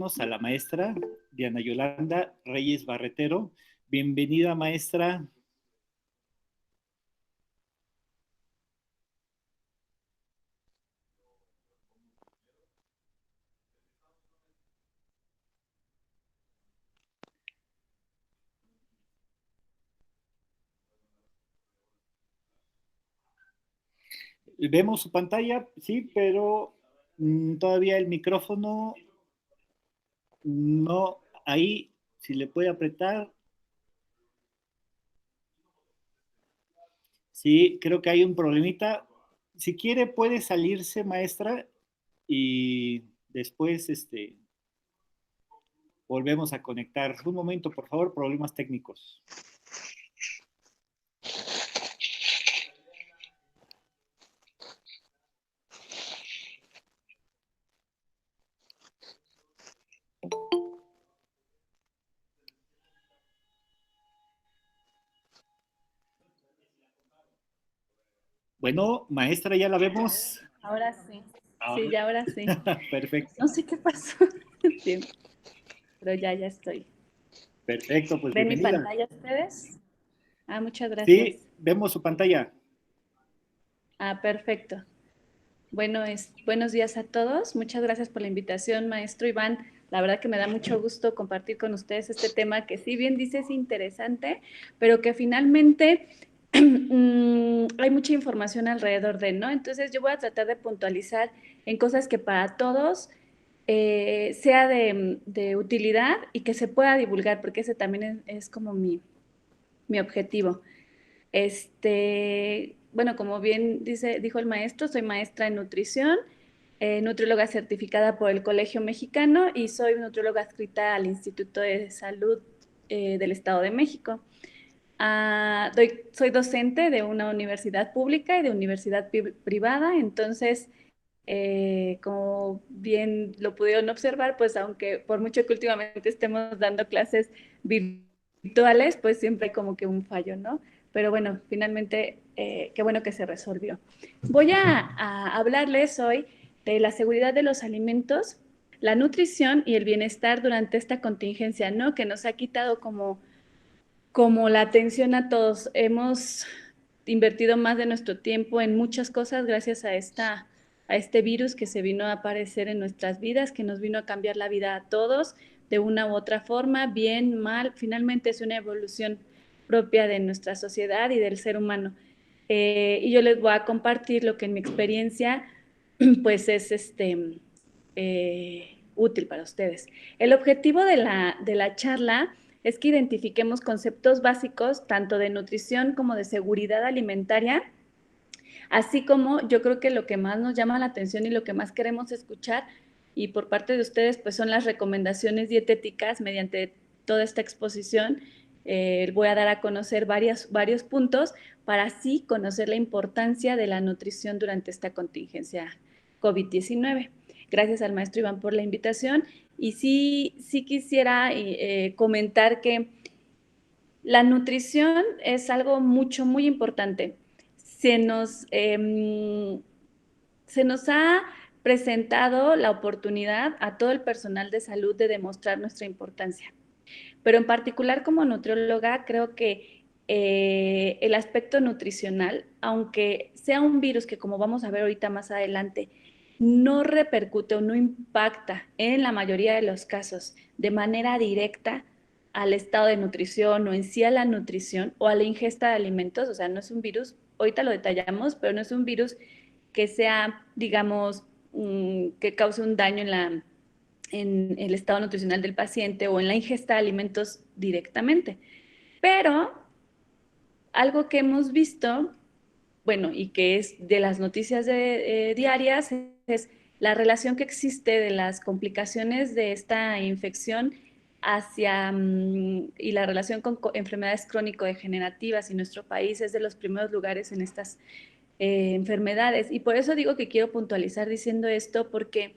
A la maestra Diana Yolanda Reyes Barretero. Bienvenida, maestra. Vemos su pantalla, sí, pero todavía el micrófono no. Ahí, si le puede apretar. Sí, creo que hay un problemita. Si quiere, puede salirse, maestra, y después volvemos a conectar. Un momento, por favor, problemas técnicos. Bueno, maestra, ya la vemos. Ahora sí. Ah, Sí, ya ahora sí. perfecto. No sé qué pasó. Sí, pero ya estoy. Perfecto, pues ¿Ven mi bienvenida. pantalla ustedes? Ah, muchas Sí, gracias. vemos su pantalla. Ah, perfecto. Bueno, buenos días a todos. Muchas gracias por la invitación, maestro Iván. La verdad que me da mucho gusto compartir con ustedes este tema que, si bien dice es interesante, pero que finalmente hay mucha información alrededor de, ¿no? Entonces yo voy a tratar de puntualizar en cosas que para todos sea de utilidad y que se pueda divulgar, porque ese también es como mi objetivo. Bueno, como bien dijo el maestro, soy maestra en nutrición, nutrióloga certificada por el Colegio Mexicano y soy nutrióloga adscrita al Instituto de Salud del Estado de México. Soy docente de una universidad pública y de universidad privada, entonces, como bien lo pudieron observar, pues aunque por mucho que últimamente estemos dando clases virtuales, pues siempre hay como que un fallo, ¿no? Pero bueno, finalmente, qué bueno que se resolvió. Voy a hablarles hoy de la seguridad de los alimentos, la nutrición y el bienestar durante esta contingencia, ¿no? Que nos ha quitado como la atención a todos. Hemos invertido más de nuestro tiempo en muchas cosas gracias a este virus que se vino a aparecer en nuestras vidas, que nos vino a cambiar la vida a todos de una u otra forma, bien, mal. Finalmente es una evolución propia de nuestra sociedad y del ser humano. Y yo les voy a compartir lo que en mi experiencia pues es útil para ustedes. El objetivo de la charla es que identifiquemos conceptos básicos tanto de nutrición como de seguridad alimentaria, así como yo creo que lo que más nos llama la atención y lo que más queremos escuchar y por parte de ustedes pues son las recomendaciones dietéticas mediante toda esta exposición. Voy a dar a conocer varios puntos para así conocer la importancia de la nutrición durante esta contingencia COVID-19. Gracias al maestro Iván por la invitación y sí quisiera comentar que la nutrición es algo muy importante. Se nos, se nos ha presentado la oportunidad a todo el personal de salud de demostrar nuestra importancia. Pero en particular como nutrióloga, creo que el aspecto nutricional, aunque sea un virus que como vamos a ver ahorita más adelante, no repercute o no impacta en la mayoría de los casos de manera directa al estado de nutrición o en sí a la nutrición o a la ingesta de alimentos, o sea, no es un virus, ahorita lo detallamos, pero no es un virus que sea, digamos, que cause un daño en el estado nutricional del paciente o en la ingesta de alimentos directamente. Pero algo que hemos visto, bueno, y que es de las noticias diarias, es la relación que existe de las complicaciones de esta infección y la relación con enfermedades crónico-degenerativas, y nuestro país es de los primeros lugares en estas enfermedades. Y por eso digo que quiero puntualizar diciendo esto, porque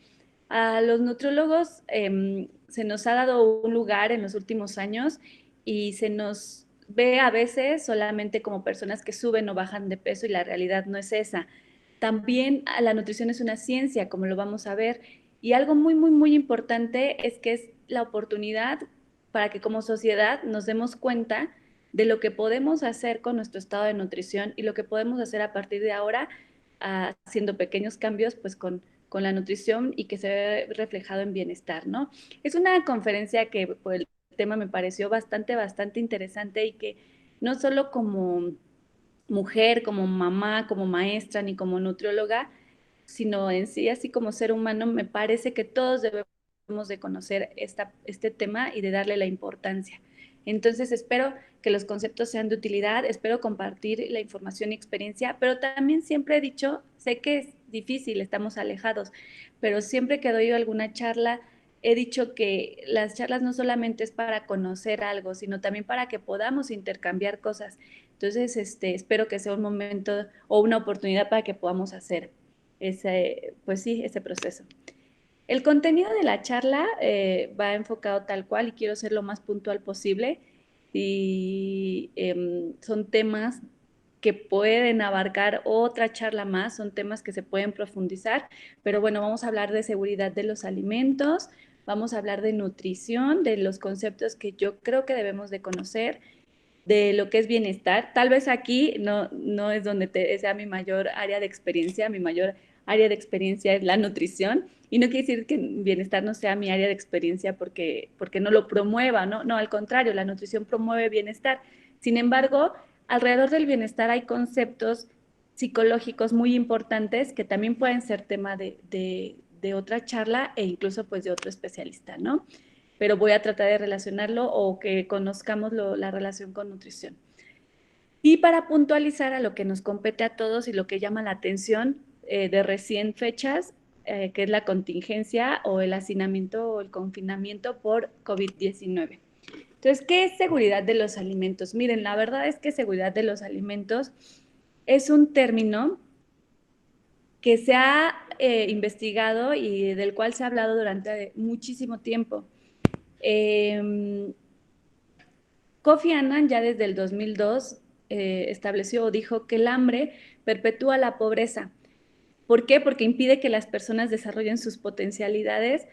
a los nutriólogos se nos ha dado un lugar en los últimos años y se nos ve a veces solamente como personas que suben o bajan de peso y la realidad no es esa. También la nutrición es una ciencia, como lo vamos a ver, Y algo muy, muy, muy importante es que es la oportunidad para que como sociedad nos demos cuenta de lo que podemos hacer con nuestro estado de nutrición y lo que podemos hacer a partir de ahora, haciendo pequeños cambios pues con la nutrición y que se ve reflejado en bienestar, ¿no? Es una conferencia que por el tema me pareció bastante, bastante interesante y que no solo como mujer, como mamá, como maestra, ni como nutrióloga, sino en sí, así como ser humano, me parece que todos debemos de conocer este tema y de darle la importancia. Entonces, espero que los conceptos sean de utilidad, espero compartir la información y experiencia, pero también siempre he dicho, sé que es difícil, estamos alejados, pero siempre que doy alguna charla, he dicho que las charlas no solamente es para conocer algo, sino también para que podamos intercambiar cosas. Entonces, espero que sea un momento o una oportunidad para que podamos hacer pues sí, ese proceso. El contenido de la charla va enfocado tal cual y quiero ser lo más puntual posible y son temas que pueden abarcar otra charla más, son temas que se pueden profundizar, pero bueno, vamos a hablar de seguridad de los alimentos, vamos a hablar de nutrición, de los conceptos que yo creo que debemos de conocer, de lo que es bienestar. Tal vez aquí no es donde sea mi mayor área de experiencia, mi mayor área de experiencia es la nutrición. Y no quiere decir que bienestar no sea mi área de experiencia porque no lo promueva, ¿no? No, al contrario, la nutrición promueve bienestar. Sin embargo, alrededor del bienestar hay conceptos psicológicos muy importantes que también pueden ser tema de otra charla e incluso pues de otro especialista, ¿no? Pero voy a tratar de relacionarlo o que conozcamos la relación con nutrición. Y para puntualizar a lo que nos compete a todos y lo que llama la atención de recién fechas, que es la contingencia o el hacinamiento o el confinamiento por COVID-19. Entonces, ¿qué es seguridad de los alimentos? Miren, la verdad es que seguridad de los alimentos es un término que se ha investigado y del cual se ha hablado durante muchísimo tiempo. Kofi Annan ya desde el 2002 estableció o dijo que el hambre perpetúa la pobreza. ¿Por qué? Porque impide que las personas desarrollen sus potencialidades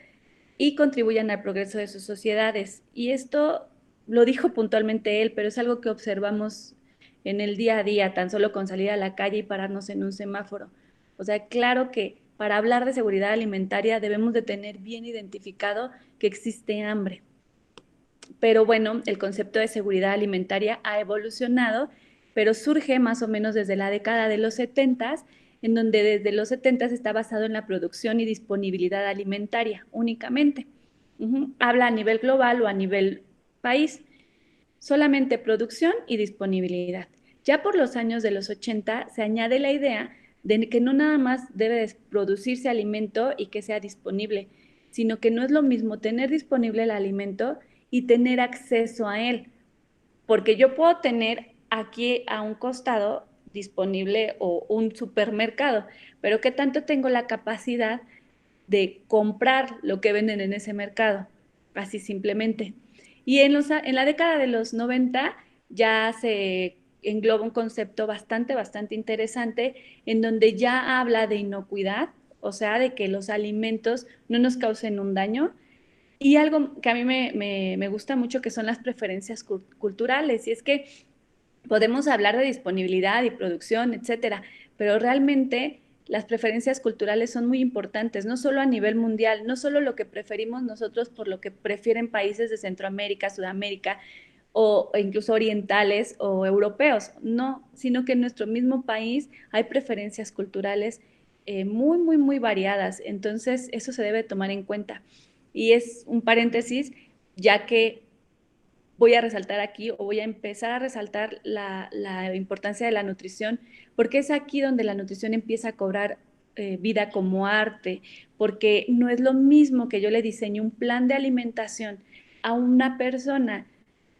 y contribuyan al progreso de sus sociedades. Y esto lo dijo puntualmente él, pero es algo que observamos en el día a día, tan solo con salir a la calle y pararnos en un semáforo. O sea, claro que para hablar de seguridad alimentaria debemos de tener bien identificado que existe hambre. Pero bueno, el concepto de seguridad alimentaria ha evolucionado, pero surge más o menos desde la década de los 70, en donde desde los 70 está basado en la producción y disponibilidad alimentaria únicamente. Habla a nivel global o a nivel país, solamente producción y disponibilidad. Ya por los años de los 80 se añade la idea de que no nada más debe producirse alimento y que sea disponible, sino que no es lo mismo tener disponible el alimento y tener acceso a él, porque yo puedo tener aquí a un costado disponible o un supermercado, pero ¿qué tanto tengo la capacidad de comprar lo que venden en ese mercado? Así simplemente. Y en la década de los 90 ya se engloba un concepto bastante, bastante interesante en donde ya habla de inocuidad, o sea, de que los alimentos no nos causen un daño, y algo que a mí me gusta mucho que son las preferencias culturales, y es que podemos hablar de disponibilidad y producción, etcétera, pero realmente las preferencias culturales son muy importantes, no solo a nivel mundial, no solo lo que preferimos nosotros por lo que prefieren países de Centroamérica, Sudamérica o incluso orientales o europeos, no, sino que en nuestro mismo país hay preferencias culturales muy, muy, muy variadas, entonces eso se debe tomar en cuenta. Y es un paréntesis, ya que voy a resaltar aquí o voy a empezar a resaltar la importancia de la nutrición, porque es aquí donde la nutrición empieza a cobrar vida como arte, porque no es lo mismo que yo le diseñe un plan de alimentación a una persona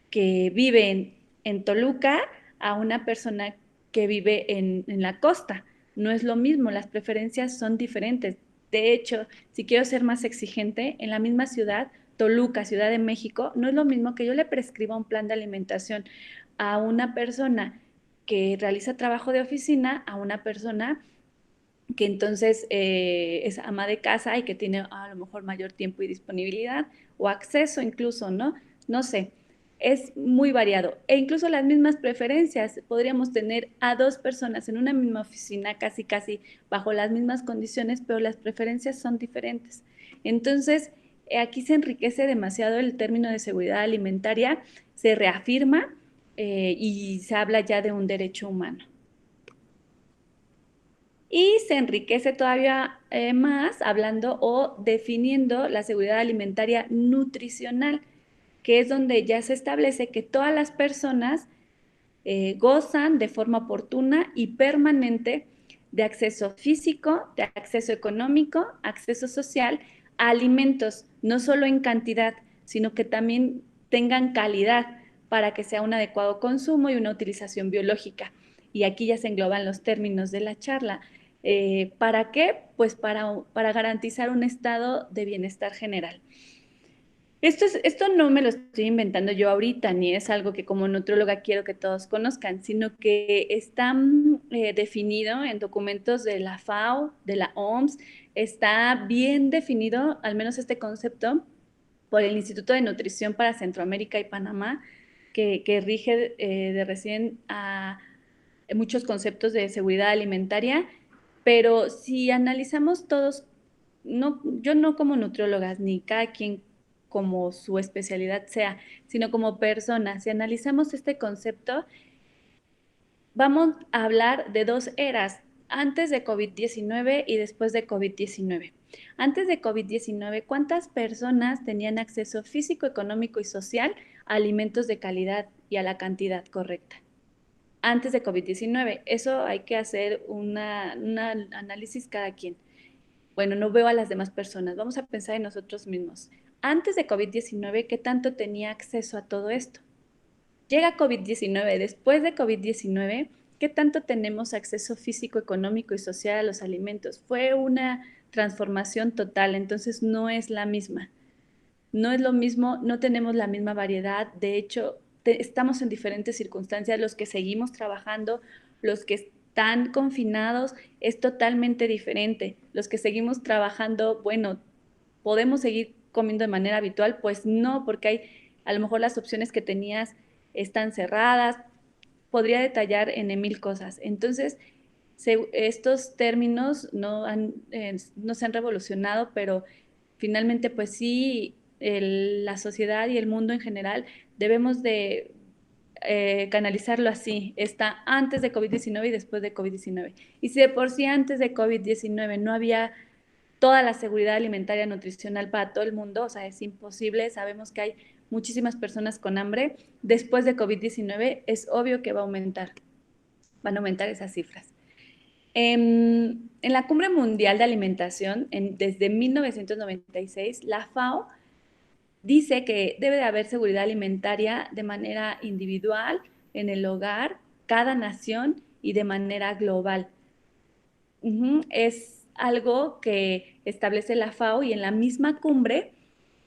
que vive en Toluca a una persona que vive en la costa. No es lo mismo, las preferencias son diferentes. De hecho, si quiero ser más exigente, en la misma ciudad, Toluca, Ciudad de México, no es lo mismo que yo le prescriba un plan de alimentación a una persona que realiza trabajo de oficina, a una persona que entonces es ama de casa y que tiene a lo mejor mayor tiempo y disponibilidad o acceso incluso, ¿no? No sé, es muy variado. E incluso las mismas preferencias, podríamos tener a dos personas en una misma oficina, casi, casi bajo las mismas condiciones, pero las preferencias son diferentes. Entonces, aquí se enriquece demasiado el término de seguridad alimentaria, se reafirma y se habla ya de un derecho humano. Y se enriquece todavía más hablando o definiendo la seguridad alimentaria nutricional, que es donde ya se establece que todas las personas gozan de forma oportuna y permanente de acceso físico, de acceso económico, acceso social a alimentos, no solo en cantidad, sino que también tengan calidad para que sea un adecuado consumo y una utilización biológica. Y aquí ya se engloban los términos de la charla. ¿Para qué? Pues para garantizar un estado de bienestar general. Esto no me lo estoy inventando yo ahorita, ni es algo que como nutrióloga quiero que todos conozcan, sino que está definido en documentos de la FAO, de la OMS, está bien definido, al menos este concepto, por el Instituto de Nutrición para Centroamérica y Panamá, que rige de recién a muchos conceptos de seguridad alimentaria, pero si analizamos todos, no, yo no como nutriólogas, ni cada quien como su especialidad sea, sino como persona, si analizamos este concepto, vamos a hablar de dos eras, antes de COVID-19 y después de COVID-19. Antes de COVID-19, ¿cuántas personas tenían acceso físico, económico y social a alimentos de calidad y a la cantidad correcta? Antes de COVID-19. Eso hay que hacer un análisis cada quien. Bueno, no veo a las demás personas, vamos a pensar en nosotros mismos. Antes de COVID-19, ¿qué tanto tenía acceso a todo esto? Llega COVID-19, después de COVID-19, ¿qué tanto tenemos acceso físico, económico y social a los alimentos? Fue una transformación total, entonces no es la misma. No es lo mismo, no tenemos la misma variedad, de hecho, estamos en diferentes circunstancias, los que seguimos trabajando, los que están confinados, es totalmente diferente. Los que seguimos trabajando, bueno, ¿podemos seguir comiendo de manera habitual? Pues no, porque hay, a lo mejor las opciones que tenías están cerradas, podría detallar en mil cosas. Entonces, estos términos no se han revolucionado, pero finalmente, pues sí, la sociedad y el mundo en general debemos de canalizarlo así. Está antes de COVID-19 y después de COVID-19. Y si de por sí antes de COVID-19 no había toda la seguridad alimentaria nutricional para todo el mundo, o sea, es imposible, sabemos que hay muchísimas personas con hambre, después de COVID-19 es obvio que van a aumentar esas cifras. En la Cumbre Mundial de Alimentación, desde 1996, la FAO dice que debe de haber seguridad alimentaria de manera individual, en el hogar, cada nación y de manera global. Es algo que establece la FAO y en la misma cumbre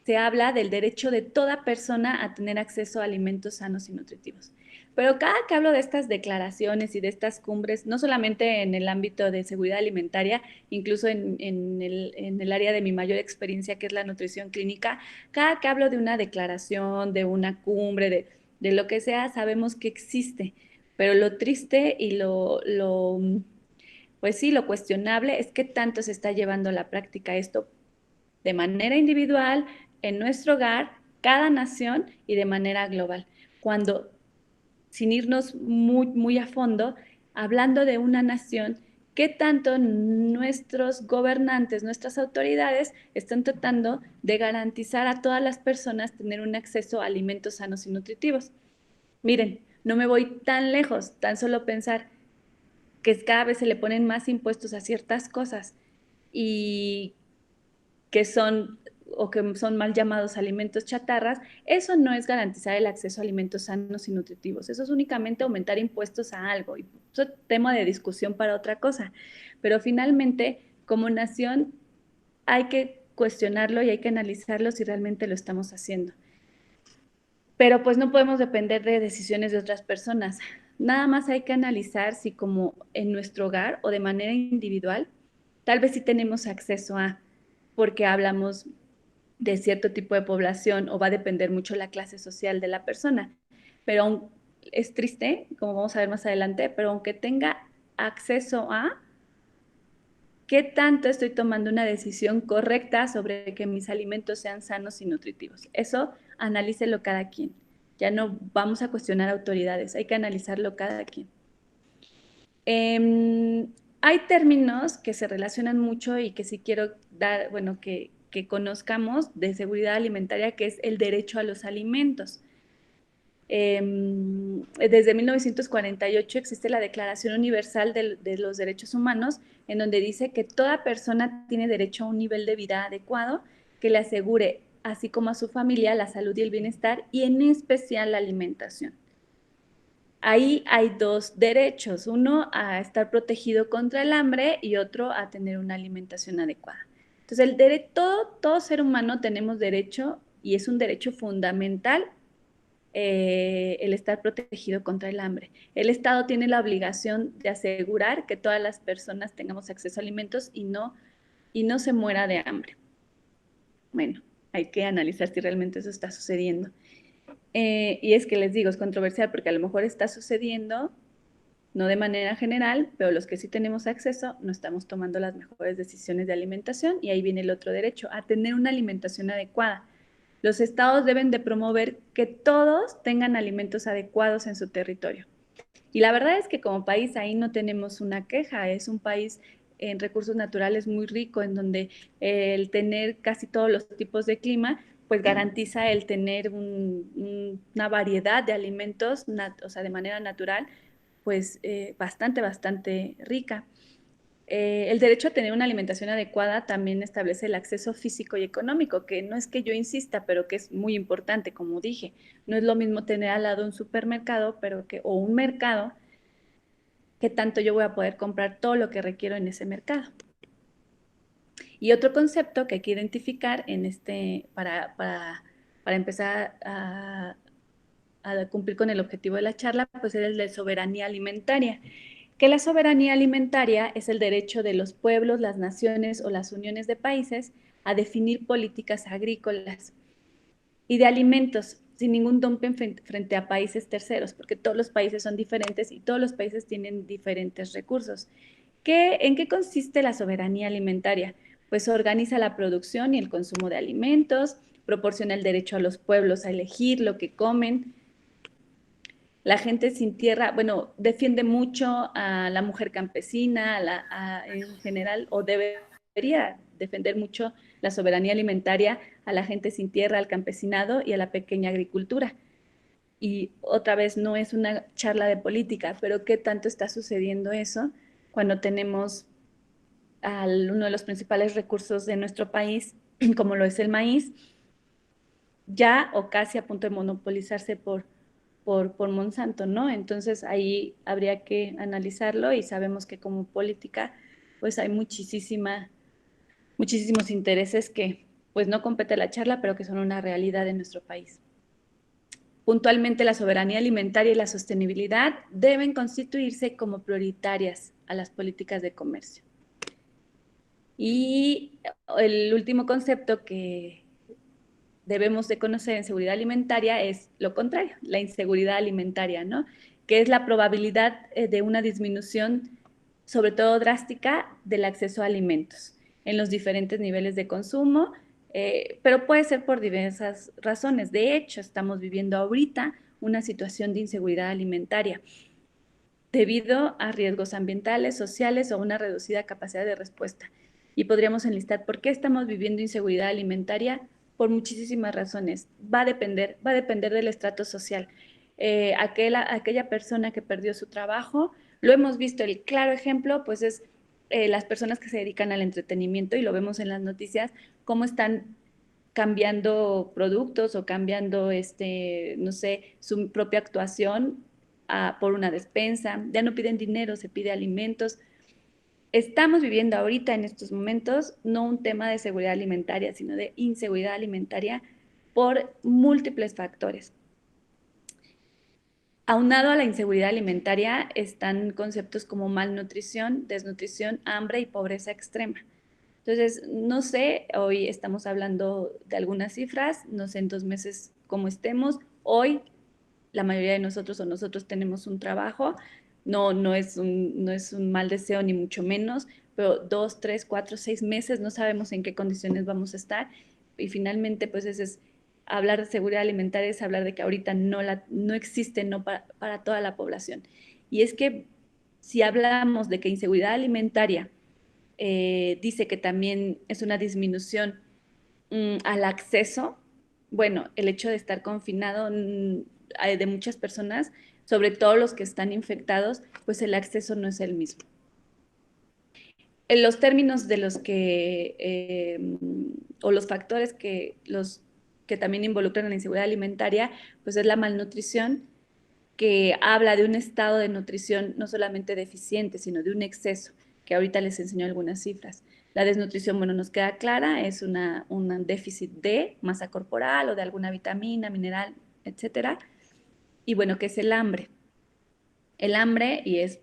se habla del derecho de toda persona a tener acceso a alimentos sanos y nutritivos. Pero cada que hablo de estas declaraciones y de estas cumbres, no solamente en el ámbito de seguridad alimentaria, incluso en el área de mi mayor experiencia, que es la nutrición clínica, cada que hablo de una declaración, de una cumbre, de lo que sea, sabemos que existe. Pero lo triste y pues sí, lo cuestionable es qué tanto se está llevando a la práctica esto de manera individual, en nuestro hogar, cada nación y de manera global. Cuando, sin irnos muy, muy a fondo, hablando de una nación, qué tanto nuestros gobernantes, nuestras autoridades están tratando de garantizar a todas las personas tener un acceso a alimentos sanos y nutritivos. Miren, no me voy tan lejos, tan solo pensar que cada vez se le ponen más impuestos a ciertas cosas y que son o que son mal llamados alimentos chatarras, eso no es garantizar el acceso a alimentos sanos y nutritivos. Eso es únicamente aumentar impuestos a algo. Y eso es tema de discusión para otra cosa. Pero finalmente, como nación, hay que cuestionarlo y hay que analizarlo si realmente lo estamos haciendo. Pero pues no podemos depender de decisiones de otras personas. Nada más hay que analizar si como en nuestro hogar o de manera individual tal vez sí tenemos acceso a, porque hablamos de cierto tipo de población o va a depender mucho la clase social de la persona. Pero aún es triste, como vamos a ver más adelante, pero aunque tenga acceso a, ¿qué tanto estoy tomando una decisión correcta sobre que mis alimentos sean sanos y nutritivos? Eso analícelo cada quien. Ya no vamos a cuestionar autoridades, hay que analizarlo cada quien. Hay términos que se relacionan mucho y que sí quiero dar, bueno, que conozcamos de seguridad alimentaria, que es el derecho a los alimentos. Desde 1948 existe la Declaración Universal de los Derechos Humanos, en donde dice que toda persona tiene derecho a un nivel de vida adecuado que le asegure, así como a su familia, la salud y el bienestar, y en especial la alimentación. Ahí hay dos derechos, uno a estar protegido contra el hambre y otro a tener una alimentación adecuada. Entonces, todo ser humano tenemos derecho, y es un derecho fundamental, el estar protegido contra el hambre. El Estado tiene la obligación de asegurar que todas las personas tengamos acceso a alimentos y no se muera de hambre. Bueno, hay que analizar si realmente eso está sucediendo. Y es que les digo, es controversial porque a lo mejor está sucediendo, no de manera general, pero los que sí tenemos acceso no estamos tomando las mejores decisiones de alimentación, y ahí viene el otro derecho, a tener una alimentación adecuada. Los estados deben de promover que todos tengan alimentos adecuados en su territorio. Y la verdad es que como país ahí no tenemos una queja, es un país en recursos naturales muy rico, en donde el tener casi todos los tipos de clima, pues garantiza el tener una variedad de alimentos, o sea, de manera natural, pues bastante rica. El derecho a tener una alimentación adecuada también establece el acceso físico y económico, que no es que yo insista, pero que es muy importante, como dije. No es lo mismo tener al lado un supermercado, o un mercado, que tanto yo voy a poder comprar todo lo que requiero en ese mercado. Y otro concepto que hay que identificar para empezar a cumplir con el objetivo de la charla, pues es el de soberanía alimentaria, que la soberanía alimentaria es el derecho de los pueblos, las naciones o las uniones de países a definir políticas agrícolas y de alimentos sin ningún dumping frente a países terceros, porque todos los países son diferentes y todos los países tienen diferentes recursos. ¿En qué consiste la soberanía alimentaria? Pues organiza la producción y el consumo de alimentos, proporciona el derecho a los pueblos a elegir lo que comen. La gente sin tierra, bueno, defiende mucho a la mujer campesina, en general, o debería defender mucho la soberanía alimentaria a la gente sin tierra, al campesinado y a la pequeña agricultura. Y otra vez, no es una charla de política, pero ¿qué tanto está sucediendo eso cuando tenemos uno de los principales recursos de nuestro país, como lo es el maíz, ya o casi a punto de monopolizarse por Monsanto, ¿no? Entonces ahí habría que analizarlo, y sabemos que como política pues hay muchísimos intereses que pues no compete la charla, pero que son una realidad en nuestro país. Puntualmente, la soberanía alimentaria y la sostenibilidad deben constituirse como prioritarias a las políticas de comercio. Y el último concepto que debemos de conocer en seguridad alimentaria es lo contrario, la inseguridad alimentaria, ¿no? Que es la probabilidad de una disminución, sobre todo drástica, del acceso a alimentos en los diferentes niveles de consumo, pero puede ser por diversas razones. De hecho, estamos viviendo ahorita una situación de inseguridad alimentaria debido a riesgos ambientales, sociales o una reducida capacidad de respuesta. Y podríamos enlistar por qué estamos viviendo inseguridad alimentaria por muchísimas razones. Va a depender del estrato social. Aquella persona que perdió su trabajo, lo hemos visto, el claro ejemplo, pues es las personas que se dedican al entretenimiento, y lo vemos en las noticias, cómo están cambiando productos o cambiando, no sé, su propia actuación por una despensa. Ya no piden dinero, se pide alimentos. Estamos viviendo ahorita en estos momentos no un tema de seguridad alimentaria, sino de inseguridad alimentaria por múltiples factores. aunado a la inseguridad alimentaria están conceptos como malnutrición, desnutrición, hambre y pobreza extrema. Entonces, no sé, hoy estamos hablando de algunas cifras, no sé en 2 meses cómo estemos. Hoy la mayoría de nosotros o nosotros tenemos un trabajo, no es un mal deseo ni mucho menos, pero 2, 3, 4, 6 meses no sabemos en qué condiciones vamos a estar y finalmente pues ese es hablar de seguridad alimentaria, es hablar de que ahorita no existe no para toda la población. Y es que si hablamos de que inseguridad alimentaria dice que también es una disminución al acceso, bueno, el hecho de estar confinado de muchas personas, sobre todo los que están infectados, pues el acceso no es el mismo. En los términos de los que, o los factores que también involucran a la inseguridad alimentaria, pues es la malnutrición, que habla de un estado de nutrición no solamente deficiente, sino de un exceso, que ahorita les enseño algunas cifras. La desnutrición, bueno, nos queda clara, es un déficit de masa corporal o de alguna vitamina, mineral, etcétera. Y bueno, ¿qué es el hambre? El hambre, y es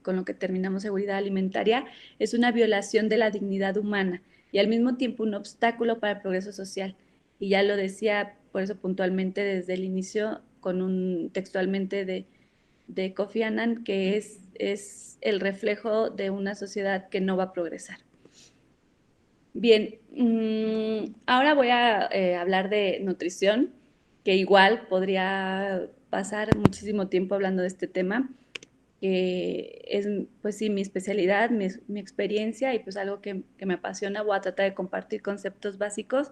con lo que terminamos seguridad alimentaria, es una violación de la dignidad humana y al mismo tiempo un obstáculo para el progreso social. Y ya lo decía por eso puntualmente desde el inicio, textualmente de Kofi Annan, que es el reflejo de una sociedad que no va a progresar. Bien, ahora voy a hablar de nutrición, que igual podría pasar muchísimo tiempo hablando de este tema, que es, pues sí, mi especialidad, mi experiencia y pues algo que me apasiona. Voy a tratar de compartir conceptos básicos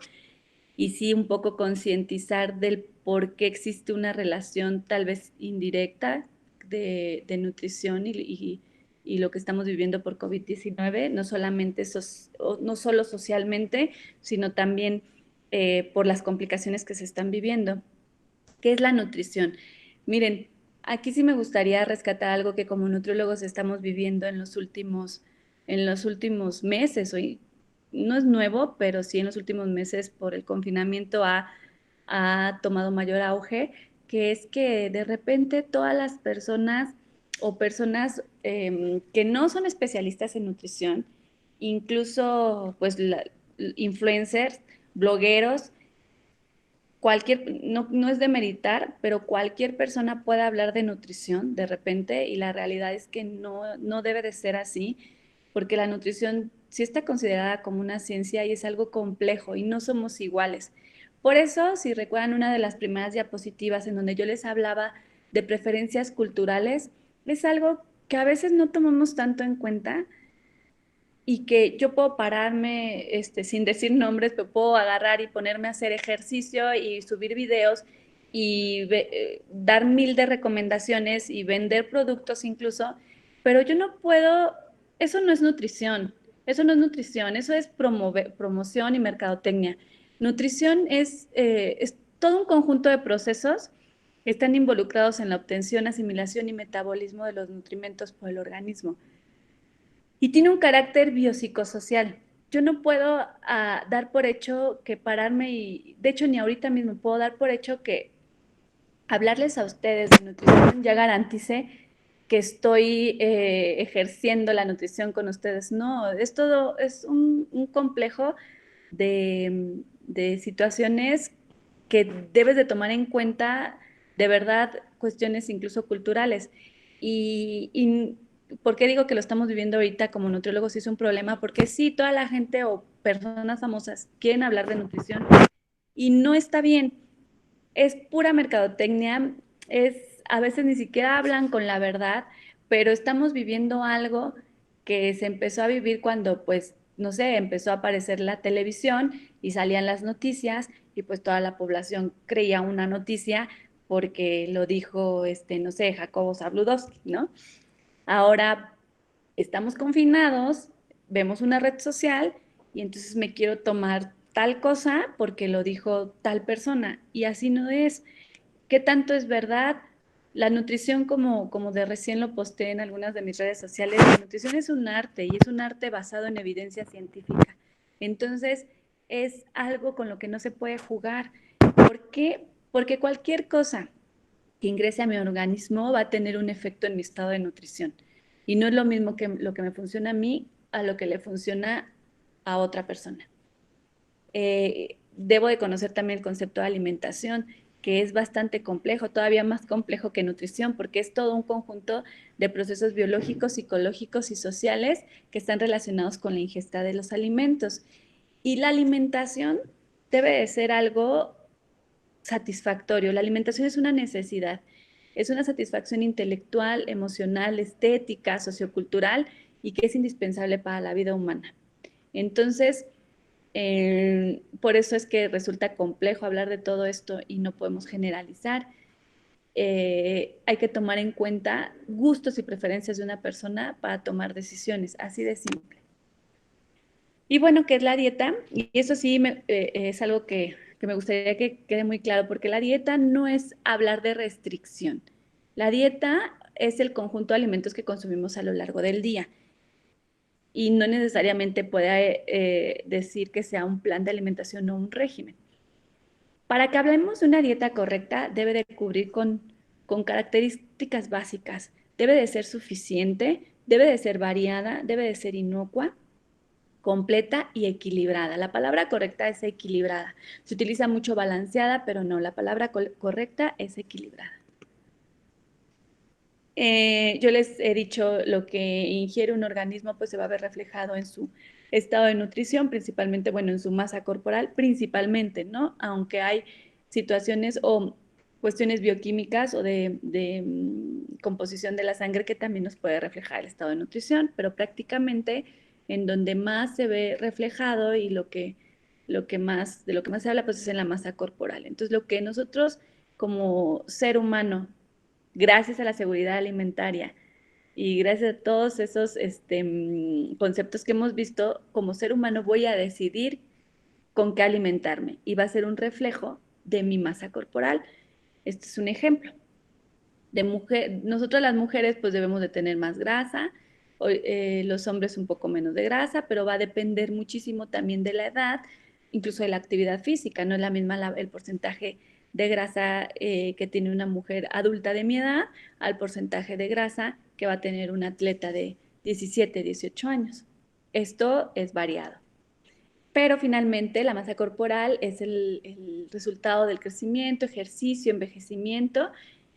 y sí un poco concientizar del por qué existe una relación tal vez indirecta de nutrición y lo que estamos viviendo por COVID-19, no solamente no solo socialmente, sino también por las complicaciones que se están viviendo. ¿Qué es la nutrición? Miren, aquí sí me gustaría rescatar algo que como nutriólogos estamos viviendo en los últimos meses. Hoy no es nuevo, pero sí en los últimos meses por el confinamiento ha tomado mayor auge, que es que de repente todas las personas o personas que no son especialistas en nutrición, incluso pues influencers, blogueros, no es de meritar, pero cualquier persona puede hablar de nutrición de repente y la realidad es que no debe de ser así, porque la nutrición sí está considerada como una ciencia y es algo complejo y no somos iguales. Por eso, si recuerdan una de las primeras diapositivas en donde yo les hablaba de preferencias culturales, es algo que a veces no tomamos tanto en cuenta y que yo puedo pararme, sin decir nombres, pero puedo agarrar y ponerme a hacer ejercicio y subir videos y dar mil de recomendaciones y vender productos incluso, pero yo no puedo, eso no es nutrición, eso no es nutrición, eso es promoción y mercadotecnia. Nutrición es todo un conjunto de procesos que están involucrados en la obtención, asimilación y metabolismo de los nutrimentos por el organismo y tiene un carácter biopsicosocial. Yo no puedo dar por hecho que pararme y, de hecho, ni ahorita mismo puedo dar por hecho que hablarles a ustedes de nutrición ya garantice que estoy ejerciendo la nutrición con ustedes. No, es todo, es un complejo de situaciones que debes de tomar en cuenta, de verdad, cuestiones incluso culturales. Y ¿por qué digo que lo estamos viviendo ahorita como nutriólogos? Sí es un problema, porque sí, toda la gente o personas famosas quieren hablar de nutrición y no está bien. Es pura mercadotecnia, a veces ni siquiera hablan con la verdad, pero estamos viviendo algo que se empezó a vivir cuando, pues, no sé, empezó a aparecer la televisión y salían las noticias y pues toda la población creía una noticia porque lo dijo, no sé, Jacobo Zabludowski, ¿no? Ahora estamos confinados, vemos una red social y entonces me quiero tomar tal cosa porque lo dijo tal persona y así no es. ¿Qué tanto es verdad? La nutrición, como de recién lo posté en algunas de mis redes sociales, la nutrición es un arte y es un arte basado en evidencia científica. Entonces, es algo con lo que no se puede jugar. ¿Por qué? Porque cualquier cosa que ingrese a mi organismo va a tener un efecto en mi estado de nutrición. Y no es lo mismo que lo que me funciona a mí a lo que le funciona a otra persona. Debo de conocer también el concepto de alimentación, que es bastante complejo, todavía más complejo que nutrición, porque es todo un conjunto de procesos biológicos, psicológicos y sociales que están relacionados con la ingesta de los alimentos. Y la alimentación debe de ser algo satisfactorio. La alimentación es una necesidad, es una satisfacción intelectual, emocional, estética, sociocultural y que es indispensable para la vida humana. Entonces, por eso es que resulta complejo hablar de todo esto y no podemos generalizar. Hay que tomar en cuenta gustos y preferencias de una persona para tomar decisiones, así de simple. Y bueno, ¿qué es la dieta? Y eso sí es algo que me gustaría que quede muy claro, porque la dieta no es hablar de restricción. La dieta es el conjunto de alimentos que consumimos a lo largo del día y no necesariamente puede decir que sea un plan de alimentación o un régimen. Para que hablemos de una dieta correcta, debe de cubrir con características básicas. Debe de ser suficiente, debe de ser variada, debe de ser inocua, completa y equilibrada. La palabra correcta es equilibrada. Se utiliza mucho balanceada, pero no, la palabra correcta es equilibrada. Yo les he dicho lo que ingiere un organismo, pues se va a ver reflejado en su estado de nutrición, principalmente, bueno, en su masa corporal, principalmente, ¿no? Aunque hay situaciones o cuestiones bioquímicas o de composición de la sangre que también nos puede reflejar el estado de nutrición, pero prácticamente en donde más se ve reflejado y de lo que más se habla, pues es en la masa corporal. Entonces, lo que nosotros como ser humano gracias a la seguridad alimentaria y gracias a todos esos conceptos que hemos visto, como ser humano voy a decidir con qué alimentarme y va a ser un reflejo de mi masa corporal. Este es un ejemplo. Nosotros las mujeres pues debemos de tener más grasa, los hombres un poco menos de grasa, pero va a depender muchísimo también de la edad, incluso de la actividad física. No es la misma el porcentaje de grasa que tiene una mujer adulta de mi edad al porcentaje de grasa que va a tener un atleta de 17, 18 años. Esto es variado. Pero finalmente la masa corporal es el resultado del crecimiento, ejercicio, envejecimiento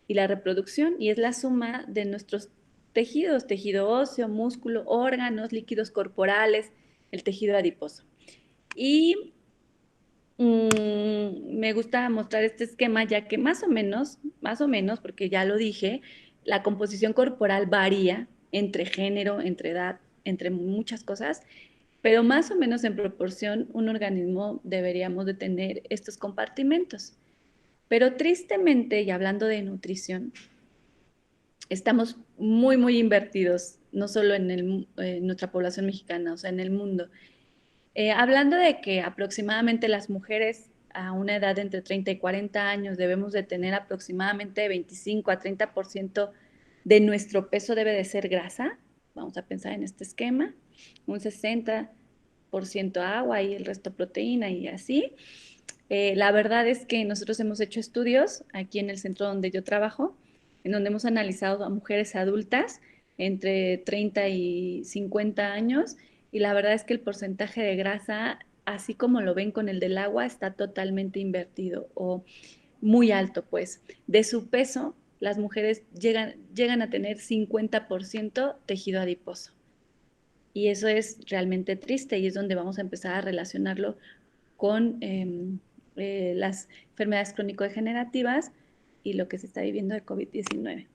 y la reproducción, y es la suma de nuestros tejidos, tejido óseo, músculo, órganos, líquidos corporales, el tejido adiposo. Y me gusta mostrar este esquema ya que más o menos, porque ya lo dije, la composición corporal varía entre género, entre edad, entre muchas cosas, pero más o menos en proporción un organismo deberíamos de tener estos compartimentos. Pero tristemente, y hablando de nutrición, estamos muy, muy invertidos, no solo en nuestra población mexicana, o sea, en el mundo. Hablando de que aproximadamente las mujeres a una edad de entre 30 y 40 años debemos de tener aproximadamente 25 a 30% de nuestro peso debe de ser grasa, vamos a pensar en este esquema, un 60% agua y el resto proteína y así. La verdad es que nosotros hemos hecho estudios aquí en el centro donde yo trabajo, en donde hemos analizado a mujeres adultas entre 30 y 50 años y la verdad es que el porcentaje de grasa, así como lo ven con el del agua, está totalmente invertido o muy alto, pues. De su peso, las mujeres llegan a tener 50% tejido adiposo. Y eso es realmente triste y es donde vamos a empezar a relacionarlo con las enfermedades crónico-degenerativas y lo que se está viviendo de COVID-19.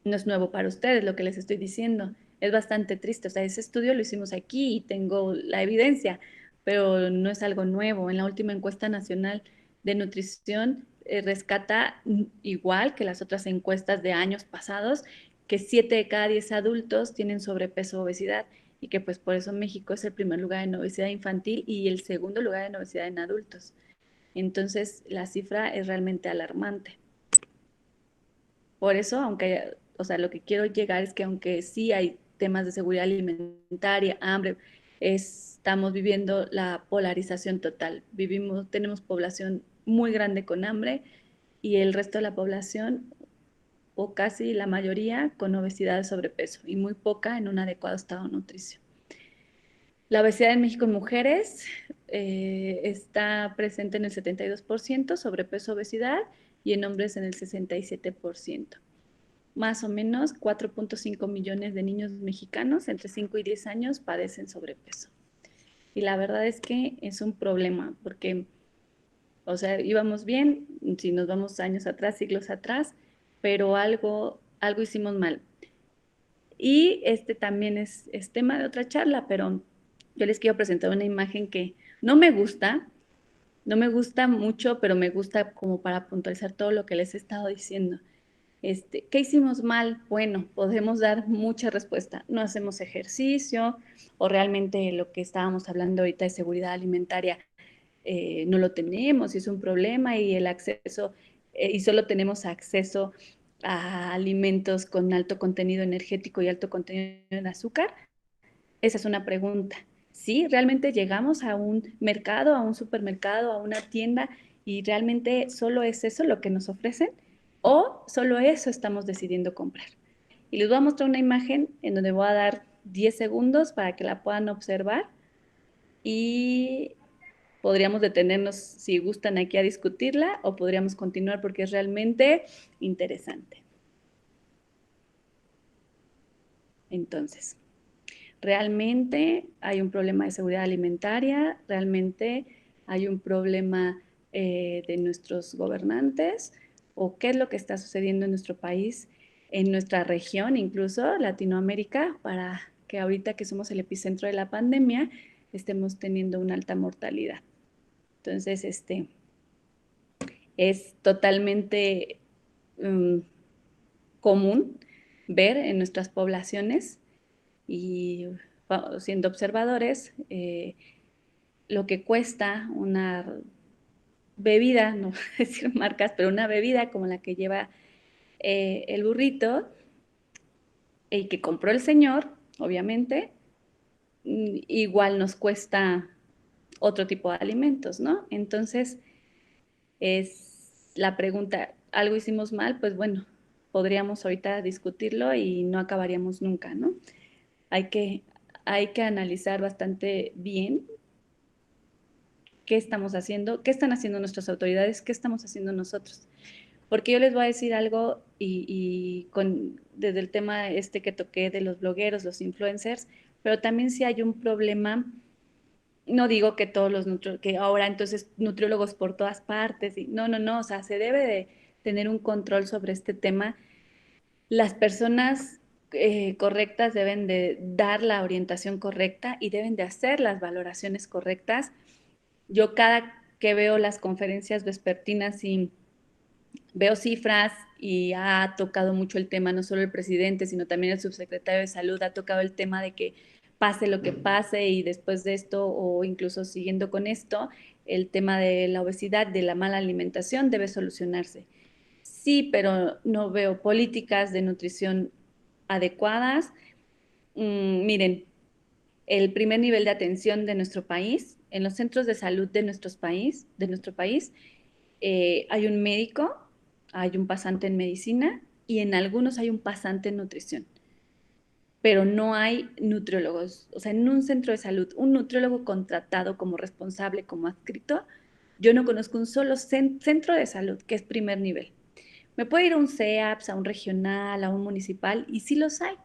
No es nuevo para ustedes lo que les estoy diciendo, es bastante triste. O sea, ese estudio lo hicimos aquí y tengo la evidencia, pero no es algo nuevo. En la última encuesta nacional de nutrición rescata igual que las otras encuestas de años pasados, que 7 de cada 10 adultos tienen sobrepeso o obesidad y que pues por eso México es el primer lugar en obesidad infantil y el segundo lugar en obesidad en adultos. Entonces la cifra es realmente alarmante. Por eso, aunque, o sea, lo que quiero llegar es que aunque sí hay temas de seguridad alimentaria, hambre, estamos viviendo la polarización total. Tenemos población muy grande con hambre y el resto de la población, o casi la mayoría, con obesidad o sobrepeso, y muy poca en un adecuado estado nutricio. La obesidad en México en mujeres está presente en el 72%, sobrepeso, obesidad, y en hombres en el 67%. Más o menos 4.5 millones de niños mexicanos entre 5 y 10 años padecen sobrepeso. Y la verdad es que es un problema porque, o sea, íbamos bien, si nos vamos años atrás, siglos atrás, pero algo hicimos mal. Y este también es tema de otra charla, pero yo les quiero presentar una imagen que no me gusta, no me gusta mucho, pero me gusta como para puntualizar todo lo que les he estado diciendo. ¿Qué hicimos mal? Bueno, podemos dar mucha respuesta. No hacemos ejercicio o realmente lo que estábamos hablando ahorita de seguridad alimentaria no lo tenemos y es un problema y el acceso, y solo tenemos acceso a alimentos con alto contenido energético y alto contenido en azúcar. Esa es una pregunta. ¿Sí? ¿Realmente llegamos a un mercado, a un supermercado, a una tienda y realmente solo es eso lo que nos ofrecen? ¿O solo eso estamos decidiendo comprar? Y les voy a mostrar una imagen en donde voy a dar 10 segundos para que la puedan observar y podríamos detenernos si gustan aquí a discutirla o podríamos continuar porque es realmente interesante. Entonces, realmente hay un problema de seguridad alimentaria, realmente hay un problema de nuestros gobernantes o qué es lo que está sucediendo en nuestro país, en nuestra región, incluso Latinoamérica, para que ahorita que somos el epicentro de la pandemia estemos teniendo una alta mortalidad. Entonces, es totalmente común ver en nuestras poblaciones y siendo observadores lo que cuesta una bebida, no voy a decir marcas, pero una bebida como la que lleva el burrito y que compró el señor, obviamente, igual nos cuesta otro tipo de alimentos, ¿no? Entonces, es la pregunta, ¿algo hicimos mal? Pues bueno, podríamos ahorita discutirlo y no acabaríamos nunca, ¿no? Hay que, hay que analizar bastante bien qué estamos haciendo, qué están haciendo nuestras autoridades, qué estamos haciendo nosotros. Porque yo les voy a decir algo desde el tema que toqué de los blogueros, los influencers, pero también si hay un problema, no digo que todos que ahora entonces nutriólogos por todas partes, no, no, no, o sea, se debe de tener un control sobre este tema. Las personas correctas deben de dar la orientación correcta y deben de hacer las valoraciones correctas. Yo cada que veo las conferencias vespertinas y veo cifras y ha tocado mucho el tema, no solo el presidente, sino también el subsecretario de Salud ha tocado el tema de que pase lo que pase y después de esto o incluso siguiendo con esto, el tema de la obesidad, de la mala alimentación debe solucionarse. Sí, pero no veo políticas de nutrición adecuadas. Miren, el primer nivel de atención de nuestro país, en los centros de salud de nuestro país, hay un médico, hay un pasante en medicina y en algunos hay un pasante en nutrición, pero no hay nutriólogos. O sea, en un centro de salud, un nutriólogo contratado como responsable, como adscrito, yo no conozco un solo centro de salud que es primer nivel. Me puedo ir a un CEAPS, a un regional, a un municipal, y sí los hay.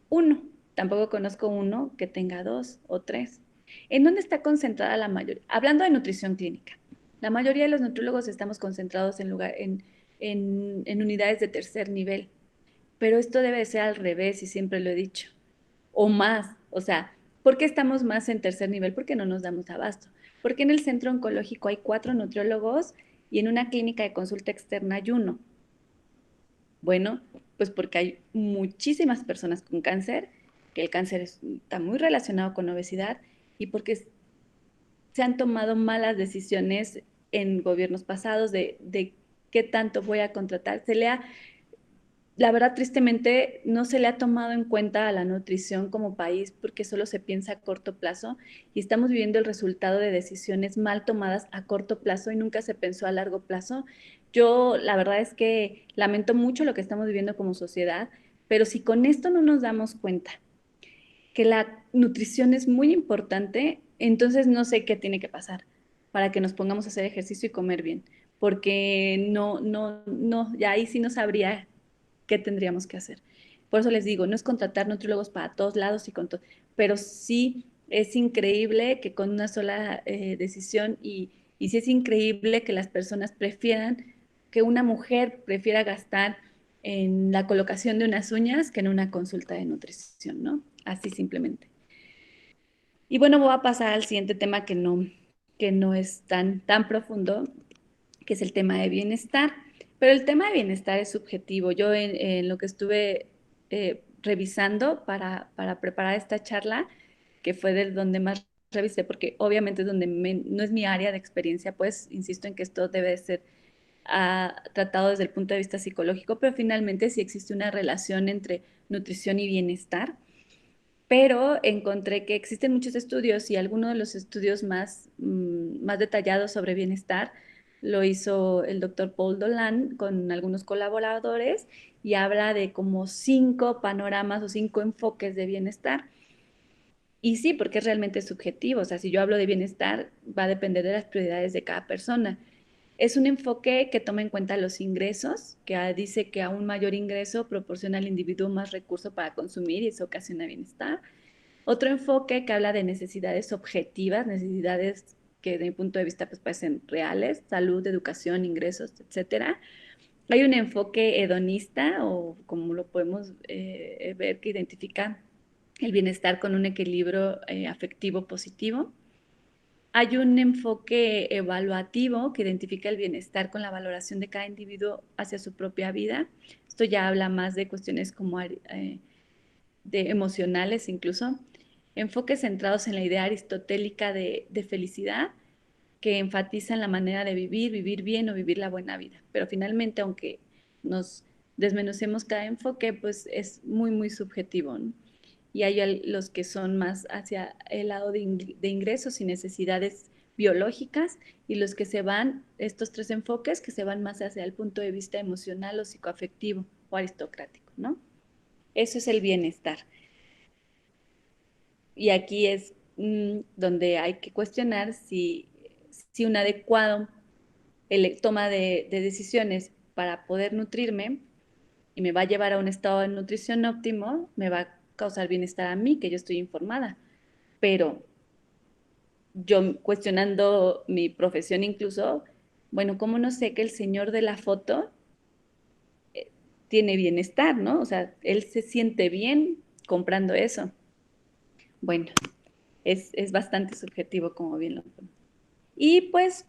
Uno. Tampoco conozco uno que tenga dos o tres. ¿En dónde está concentrada la mayoría? Hablando de nutrición clínica, la mayoría de los nutriólogos estamos concentrados en unidades de tercer nivel, pero esto debe ser al revés y siempre lo he dicho, o más. O sea, ¿por qué estamos más en tercer nivel? Porque no nos damos abasto. Porque en el centro oncológico hay 4 nutriólogos y en una clínica de consulta externa hay uno. Bueno, pues porque hay muchísimas personas con cáncer, que el cáncer está muy relacionado con obesidad y porque se han tomado malas decisiones en gobiernos pasados de qué tanto voy a contratar. la verdad, tristemente, no se le ha tomado en cuenta a la nutrición como país porque solo se piensa a corto plazo y estamos viviendo el resultado de decisiones mal tomadas a corto plazo y nunca se pensó a largo plazo. Yo, la verdad es que lamento mucho lo que estamos viviendo como sociedad, pero si con esto no nos damos cuenta que la nutrición es muy importante, entonces no sé qué tiene que pasar para que nos pongamos a hacer ejercicio y comer bien, porque no, ya ahí sí no sabría qué tendríamos que hacer. Por eso les digo, no es contratar nutriólogos para todos lados y con todo, pero sí es increíble que con una sola decisión y sí es increíble que las personas prefieran, que una mujer prefiera gastar en la colocación de unas uñas que en una consulta de nutrición, ¿no? Así simplemente. Y bueno, voy a pasar al siguiente tema que no es tan profundo, que es el tema de bienestar. Pero el tema de bienestar es subjetivo. Yo en lo que estuve revisando para preparar esta charla, que fue de donde más revisé, porque obviamente es donde no es mi área de experiencia, pues insisto en que esto debe de ser tratado desde el punto de vista psicológico, pero finalmente sí existe una relación entre nutrición y bienestar. Pero encontré que existen muchos estudios y algunos de los estudios más detallados sobre bienestar lo hizo el doctor Paul Dolan con algunos colaboradores y habla de como 5 panoramas o 5 enfoques de bienestar. Y sí, porque es realmente subjetivo. O sea, si yo hablo de bienestar, va a depender de las prioridades de cada persona. Es un enfoque que toma en cuenta los ingresos, que dice que a un mayor ingreso proporciona al individuo más recursos para consumir y eso ocasiona bienestar. Otro enfoque que habla de necesidades objetivas, necesidades que de mi punto de vista pues parecen reales, salud, educación, ingresos, etcétera. Hay un enfoque hedonista o como lo podemos ver que identifica el bienestar con un equilibrio afectivo positivo. Hay un enfoque evaluativo que identifica el bienestar con la valoración de cada individuo hacia su propia vida. Esto ya habla más de cuestiones como de emocionales incluso, enfoques centrados en la idea aristotélica de felicidad que enfatizan la manera de vivir, vivir bien o vivir la buena vida. Pero finalmente, aunque nos desmenucemos cada enfoque, pues es muy subjetivo, ¿no? Y hay los que son más hacia el lado de ingresos y necesidades biológicas y los que se van, estos 3 enfoques, que se van más hacia el punto de vista emocional o psicoafectivo o aristocrático, ¿no? Eso es el bienestar. Y aquí es donde hay que cuestionar si un adecuado toma de decisiones para poder nutrirme y me va a llevar a un estado de nutrición óptimo, me va a causar bienestar a mí, que yo estoy informada. Pero yo cuestionando mi profesión incluso, bueno, ¿cómo no sé que el señor de la foto tiene bienestar, ¿no? O sea, él se siente bien comprando eso. Bueno, es bastante subjetivo, como bien lo ponen. Y pues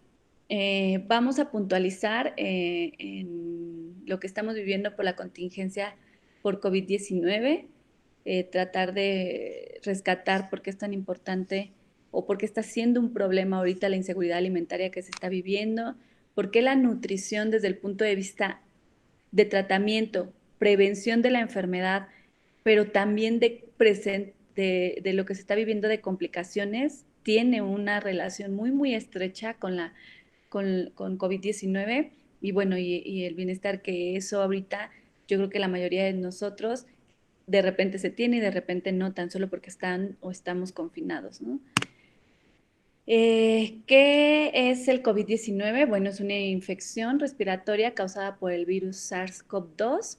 vamos a puntualizar en lo que estamos viviendo por la contingencia por COVID-19, tratar de rescatar por qué es tan importante o por qué está siendo un problema ahorita la inseguridad alimentaria que se está viviendo, por qué la nutrición desde el punto de vista de tratamiento, prevención de la enfermedad, pero también de lo que se está viviendo de complicaciones, tiene una relación muy estrecha con COVID-19 y bueno, y el bienestar que eso ahorita, yo creo que la mayoría de nosotros de repente se tiene y de repente no, tan solo porque están o estamos confinados, ¿no? ¿Qué es el COVID-19? Bueno, es una infección respiratoria causada por el virus SARS-CoV-2.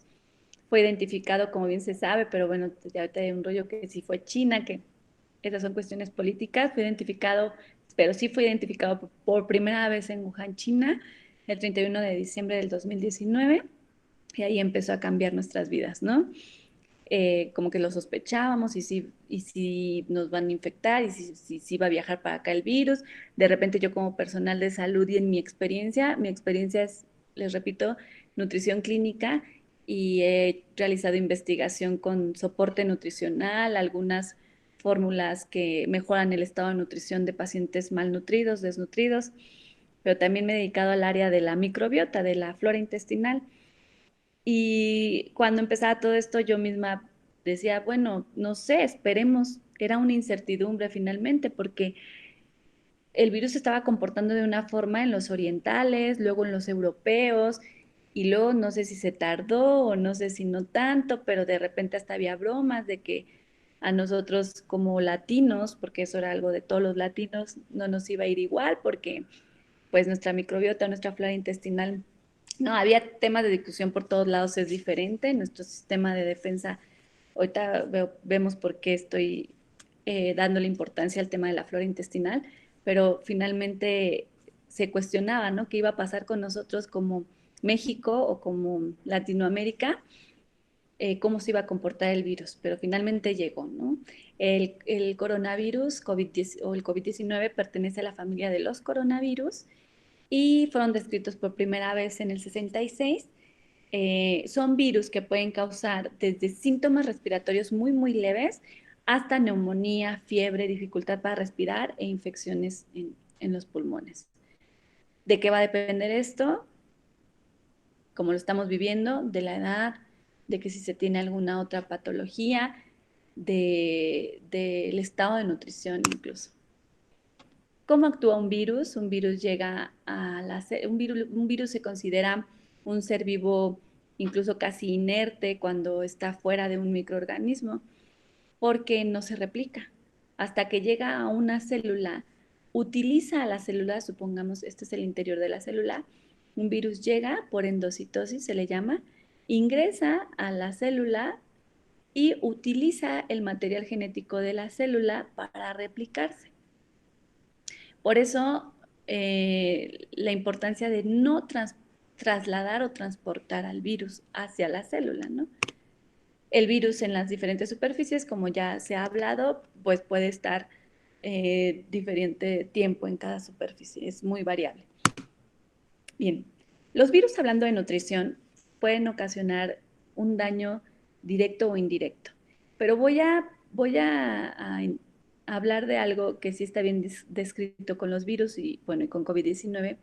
Fue identificado, como bien se sabe, pero bueno, ya ahorita hay un rollo que sí fue China, que esas son cuestiones políticas. Fue identificado, pero sí fue identificado por primera vez en Wuhan, China, el 31 de diciembre del 2019, y ahí empezó a cambiar nuestras vidas, ¿no? Como que lo sospechábamos y si nos van a infectar y si va a viajar para acá el virus. De repente yo como personal de salud y en mi experiencia es, les repito, nutrición clínica y he realizado investigación con soporte nutricional, algunas fórmulas que mejoran el estado de nutrición de pacientes malnutridos, desnutridos, pero también me he dedicado al área de la microbiota, de la flora intestinal Y cuando empezaba todo esto, yo misma decía, bueno, no sé, esperemos. Era una incertidumbre finalmente, porque el virus se estaba comportando de una forma en los orientales, luego en los europeos, y luego no sé si se tardó o no sé si no tanto, pero de repente hasta había bromas de que a nosotros como latinos, porque eso era algo de todos los latinos, no nos iba a ir igual, porque pues nuestra microbiota, nuestra flora intestinal, no, había temas de discusión por todos lados, es diferente, nuestro sistema de defensa, ahorita vemos por qué estoy dándole importancia al tema de la flora intestinal, pero finalmente se cuestionaba, ¿no? ¿Qué iba a pasar con nosotros como México o como Latinoamérica? Cómo se iba a comportar el virus, pero finalmente llegó, ¿no? El coronavirus COVID-10 o el COVID-19 pertenece a la familia de los coronavirus y fueron descritos por primera vez en el 66. Son virus que pueden causar desde síntomas respiratorios muy, muy leves hasta neumonía, fiebre, dificultad para respirar e infecciones en los pulmones. ¿De qué va a depender esto? Como lo estamos viviendo, de la edad, de que si se tiene alguna otra patología, del estado de nutrición incluso. ¿Cómo actúa un virus? Un virus llega a un virus se considera un ser vivo incluso casi inerte cuando está fuera de un microorganismo porque no se replica. Hasta que llega a una célula, utiliza a la célula, supongamos este es el interior de la célula, un virus llega por endocitosis, se le llama, ingresa a la célula y utiliza el material genético de la célula para replicarse. Por eso la importancia de no trasladar o transportar al virus hacia la célula, ¿no? El virus en las diferentes superficies, como ya se ha hablado, pues puede estar diferente tiempo en cada superficie, es muy variable. Bien, los virus, hablando de nutrición, pueden ocasionar un daño directo o indirecto, pero voy a hablar de algo que sí está bien descrito con los virus y, bueno, y con COVID-19.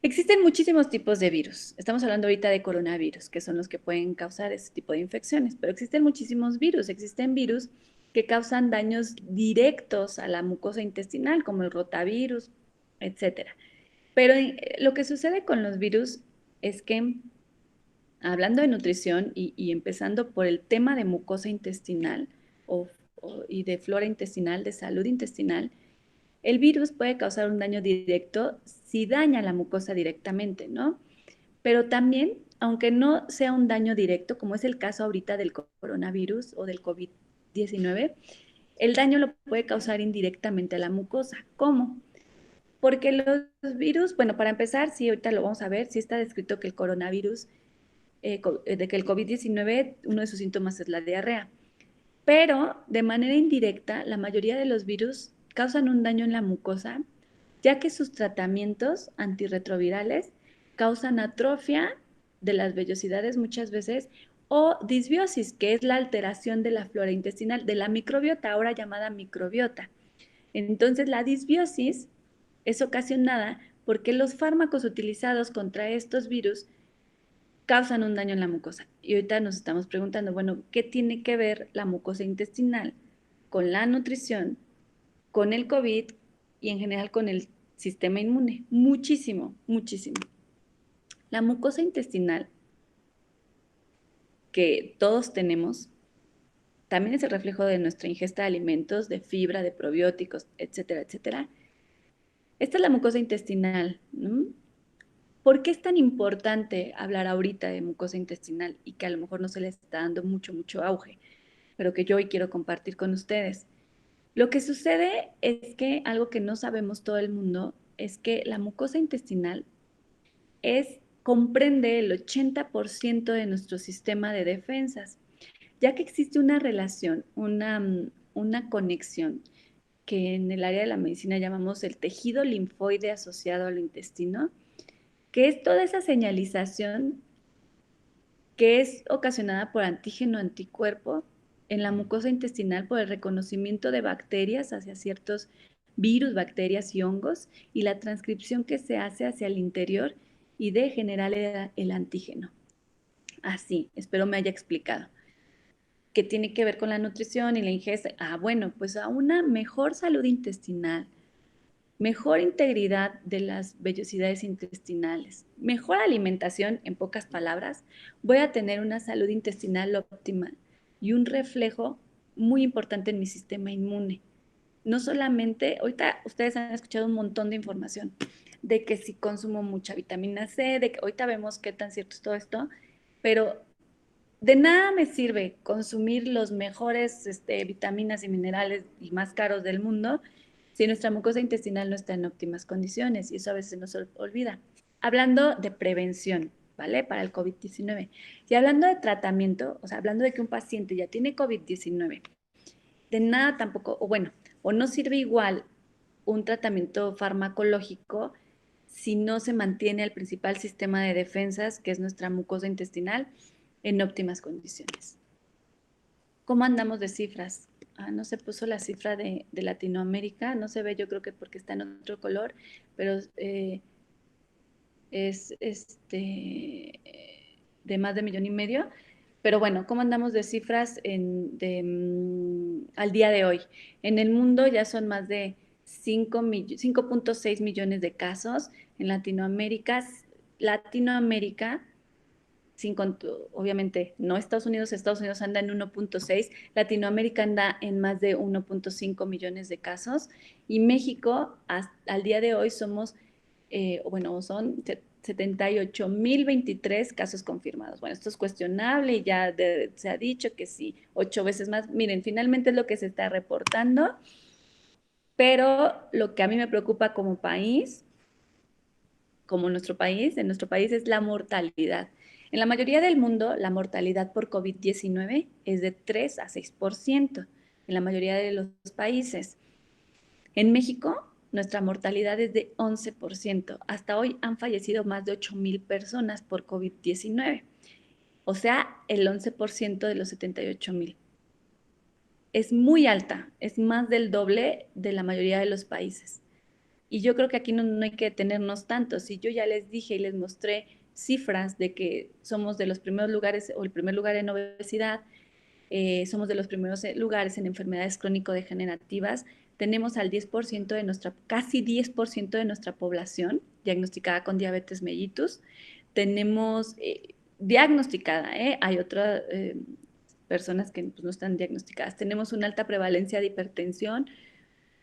Existen muchísimos tipos de virus. Estamos hablando ahorita de coronavirus, que son los que pueden causar este tipo de infecciones, pero existen muchísimos virus. Existen virus que causan daños directos a la mucosa intestinal, como el rotavirus, etcétera. Pero lo que sucede con los virus es que, hablando de nutrición y empezando por el tema de mucosa intestinal y de flora intestinal, de salud intestinal, el virus puede causar un daño directo si daña la mucosa directamente, ¿no? Pero también, aunque no sea un daño directo, como es el caso ahorita del coronavirus o del COVID-19, el daño lo puede causar indirectamente a la mucosa. ¿Cómo? Porque los virus, bueno, para empezar, sí, ahorita lo vamos a ver, sí está descrito que el coronavirus, de que el COVID-19, uno de sus síntomas es la diarrea. Pero de manera indirecta, la mayoría de los virus causan un daño en la mucosa, ya que sus tratamientos antirretrovirales causan atrofia de las vellosidades muchas veces o disbiosis, que es la alteración de la flora intestinal, de la microbiota, ahora llamada microbiota. Entonces, la disbiosis es ocasionada porque los fármacos utilizados contra estos virus causan un daño en la mucosa. Y ahorita nos estamos preguntando, bueno, ¿qué tiene que ver la mucosa intestinal con la nutrición, con el COVID y en general con el sistema inmune? Muchísimo, muchísimo. La mucosa intestinal que todos tenemos también es el reflejo de nuestra ingesta de alimentos, de fibra, de probióticos, etcétera, etcétera. Esta es la mucosa intestinal, ¿no? ¿Por qué es tan importante hablar ahorita de mucosa intestinal y que a lo mejor no se le está dando mucho, mucho auge, pero que yo hoy quiero compartir con ustedes? Lo que sucede es que algo que no sabemos todo el mundo es que la mucosa intestinal comprende el 80% de nuestro sistema de defensas, ya que existe una relación, una conexión que en el área de la medicina llamamos el tejido linfoide asociado al intestino, que es toda esa señalización que es ocasionada por antígeno anticuerpo en la mucosa intestinal por el reconocimiento de bacterias hacia ciertos virus, bacterias y hongos y la transcripción que se hace hacia el interior y de generar el antígeno. así, espero me haya explicado, que tiene que ver con la nutrición y la ingesta. Bueno, pues a una mejor salud intestinal, mejor integridad de las vellosidades intestinales, mejor alimentación, en pocas palabras, voy a tener una salud intestinal óptima y un reflejo muy importante en mi sistema inmune. No solamente, ahorita ustedes han escuchado un montón de información de que si consumo mucha vitamina C, de que ahorita vemos qué tan cierto es todo esto, pero de nada me sirve consumir los mejores vitaminas y minerales y más caros del mundo si nuestra mucosa intestinal no está en óptimas condiciones, y eso a veces nos olvida. Hablando de prevención, ¿vale? Para el COVID-19. Y hablando de tratamiento, o sea, hablando de que un paciente ya tiene COVID-19, de nada tampoco, o bueno, o no sirve igual un tratamiento farmacológico si no se mantiene el principal sistema de defensas, que es nuestra mucosa intestinal, en óptimas condiciones. ¿Cómo andamos de cifras? No se puso la cifra de Latinoamérica, no se ve, yo creo que porque está en otro color, pero es de más de 1,5 millones. Pero bueno, ¿cómo andamos de cifras al día de hoy? En el mundo ya son más de 5.6 millones de casos. En Latinoamérica, obviamente no Estados Unidos anda en 1.6, Latinoamérica anda en más de 1.5 millones de casos, y México al día de hoy somos, son 78.023 casos confirmados. Bueno, esto es cuestionable y ya se ha dicho que sí, 8 veces más. Miren, finalmente es lo que se está reportando, pero lo que a mí me preocupa como país, en nuestro país es la mortalidad. En la mayoría del mundo, la mortalidad por COVID-19 es de 3 a 6%, en la mayoría de los países. En México, nuestra mortalidad es de 11%. Hasta hoy han fallecido más de 8,000 personas por COVID-19, o sea, el 11% de los 78,000. Es muy alta, es más del doble de la mayoría de los países. Y yo creo que aquí no hay que detenernos tanto. Si yo ya les dije y les mostré cifras de que somos de los primeros lugares, o el primer lugar en obesidad, somos de los primeros lugares en enfermedades crónico-degenerativas, tenemos al 10% de casi 10% de nuestra población diagnosticada con diabetes mellitus. Tenemos diagnosticada, hay otras personas que pues, no están diagnosticadas. Tenemos una alta prevalencia de hipertensión.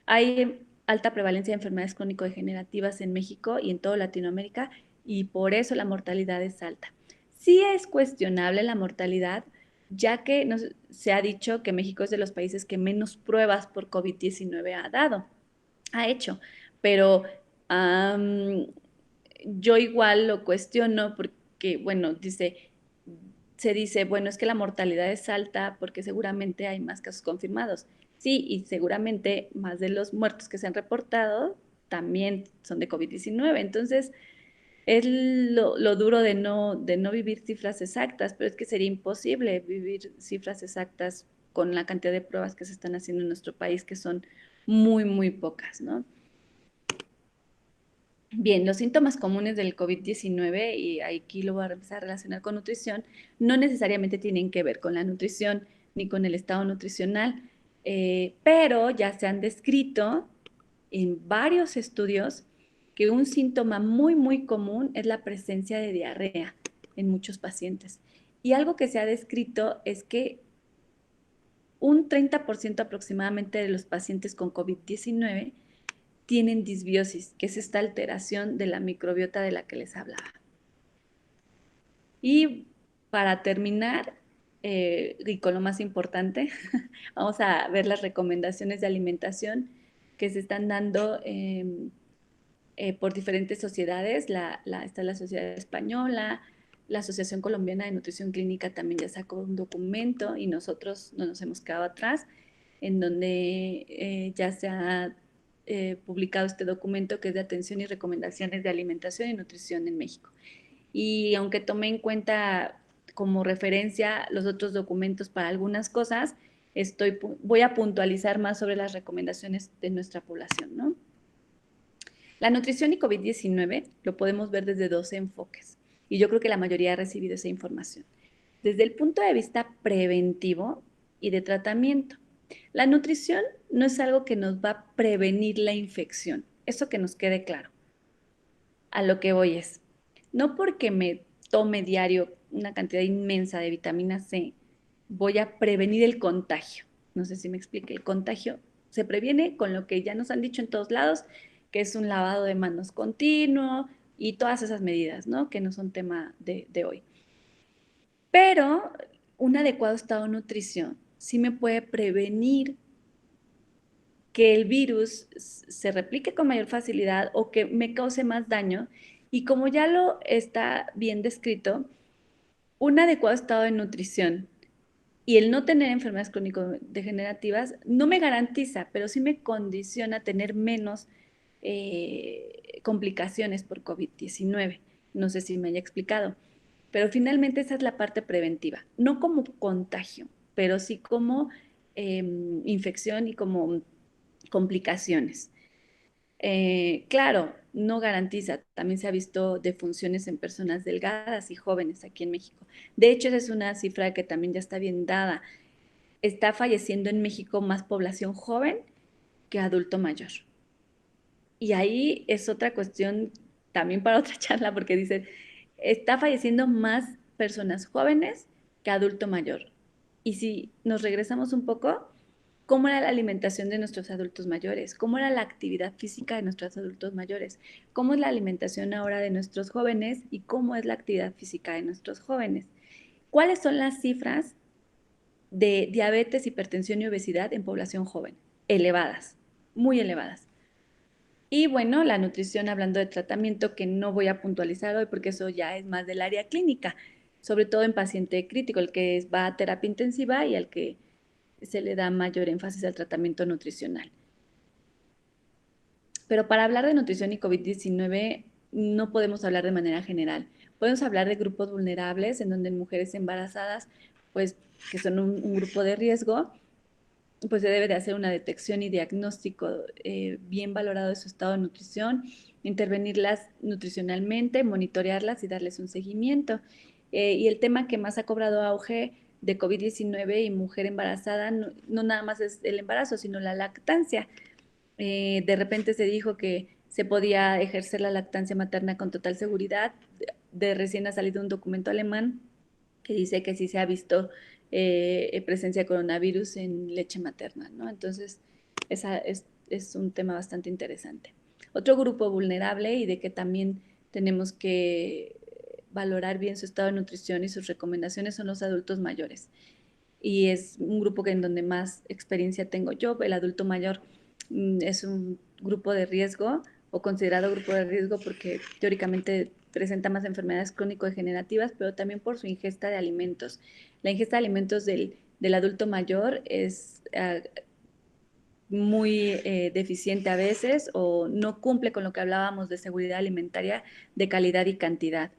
Hay alta prevalencia de enfermedades crónico-degenerativas en México y en toda Latinoamérica, y por eso la mortalidad es alta. Sí es cuestionable la mortalidad, ya que se ha dicho que México es de los países que menos pruebas por COVID-19 ha hecho, pero yo igual lo cuestiono porque, bueno, se dice, bueno, es que la mortalidad es alta porque seguramente hay más casos confirmados. Sí, y seguramente más de los muertos que se han reportado también son de COVID-19. Entonces, es lo duro de no vivir cifras exactas, pero es que sería imposible vivir cifras exactas con la cantidad de pruebas que se están haciendo en nuestro país, que son muy, muy pocas, ¿no? Bien, los síntomas comunes del COVID-19, y aquí lo voy a empezar a relacionar con nutrición, no necesariamente tienen que ver con la nutrición ni con el estado nutricional, pero ya se han descrito en varios estudios que un síntoma muy, muy común es la presencia de diarrea en muchos pacientes. Y algo que se ha descrito es que un 30% aproximadamente de los pacientes con COVID-19 tienen disbiosis, que es esta alteración de la microbiota de la que les hablaba. Y para terminar, y con lo más importante, vamos a ver las recomendaciones de alimentación que se están dando por diferentes sociedades. Está la Sociedad Española, la Asociación Colombiana de Nutrición Clínica también ya sacó un documento, y nosotros no nos hemos quedado atrás, en donde ya se ha publicado este documento, que es de atención y recomendaciones de alimentación y nutrición en México. Y aunque tomé en cuenta como referencia los otros documentos para algunas cosas, voy a puntualizar más sobre las recomendaciones de nuestra población, ¿no? La nutrición y COVID-19 lo podemos ver desde dos enfoques, y yo creo que la mayoría ha recibido esa información. desde el punto de vista preventivo y de tratamiento. La nutrición no es algo que nos va a prevenir la infección, eso que nos quede claro. A lo que voy es, no porque me tome diario una cantidad inmensa de vitamina C, voy a prevenir el contagio. No sé si me explique, el contagio se previene con lo que ya nos han dicho en todos lados, que es un lavado de manos continuo y todas esas medidas, ¿no? Que no son tema de hoy. Pero un adecuado estado de nutrición sí me puede prevenir que el virus se replique con mayor facilidad o que me cause más daño. Y como ya lo está bien descrito, un adecuado estado de nutrición y el no tener enfermedades crónico-degenerativas no me garantiza, pero sí me condiciona a tener menos complicaciones por COVID-19. No sé si me haya explicado, pero finalmente esa es la parte preventiva, no como contagio, pero sí como infección y como complicaciones. Claro, no garantiza. También se ha visto defunciones en personas delgadas y jóvenes aquí en México. De hecho, esa es una cifra que también ya está bien dada. Está falleciendo en México más población joven que adulto mayor. Y ahí es otra cuestión también para otra charla, porque dice, está falleciendo más personas jóvenes que adulto mayor. Y si nos regresamos un poco, ¿cómo era la alimentación de nuestros adultos mayores? ¿Cómo era la actividad física de nuestros adultos mayores? ¿Cómo es la alimentación ahora de nuestros jóvenes? ¿Y cómo es la actividad física de nuestros jóvenes? ¿Cuáles son las cifras de diabetes, hipertensión y obesidad en población joven? Elevadas, muy elevadas. Y bueno, la nutrición, hablando de tratamiento, que no voy a puntualizar hoy porque eso ya es más del área clínica, sobre todo en paciente crítico, el que va a terapia intensiva y al que se le da mayor énfasis al tratamiento nutricional. Pero para hablar de nutrición y COVID-19 no podemos hablar de manera general. Podemos hablar de grupos vulnerables en donde mujeres embarazadas, pues que son un grupo de riesgo, pues se debe de hacer una detección y diagnóstico bien valorado de su estado de nutrición, intervenirlas nutricionalmente, monitorearlas y darles un seguimiento. Y el tema que más ha cobrado auge de COVID-19 y mujer embarazada no nada más es el embarazo, sino la lactancia. De repente se dijo que se podía ejercer la lactancia materna con total seguridad. Recién ha salido un documento alemán que dice que sí se ha visto presencia de coronavirus en leche materna, ¿no? Entonces, esa es un tema bastante interesante. Otro grupo vulnerable y de que también tenemos que valorar bien su estado de nutrición y sus recomendaciones son los adultos mayores. Y es un grupo que en donde más experiencia tengo yo. El adulto mayor es un grupo de riesgo o considerado grupo de riesgo porque teóricamente presenta más enfermedades crónico-degenerativas, pero también por su ingesta de alimentos. La ingesta de alimentos del adulto mayor es muy deficiente a veces o no cumple con lo que hablábamos de seguridad alimentaria de calidad y cantidad.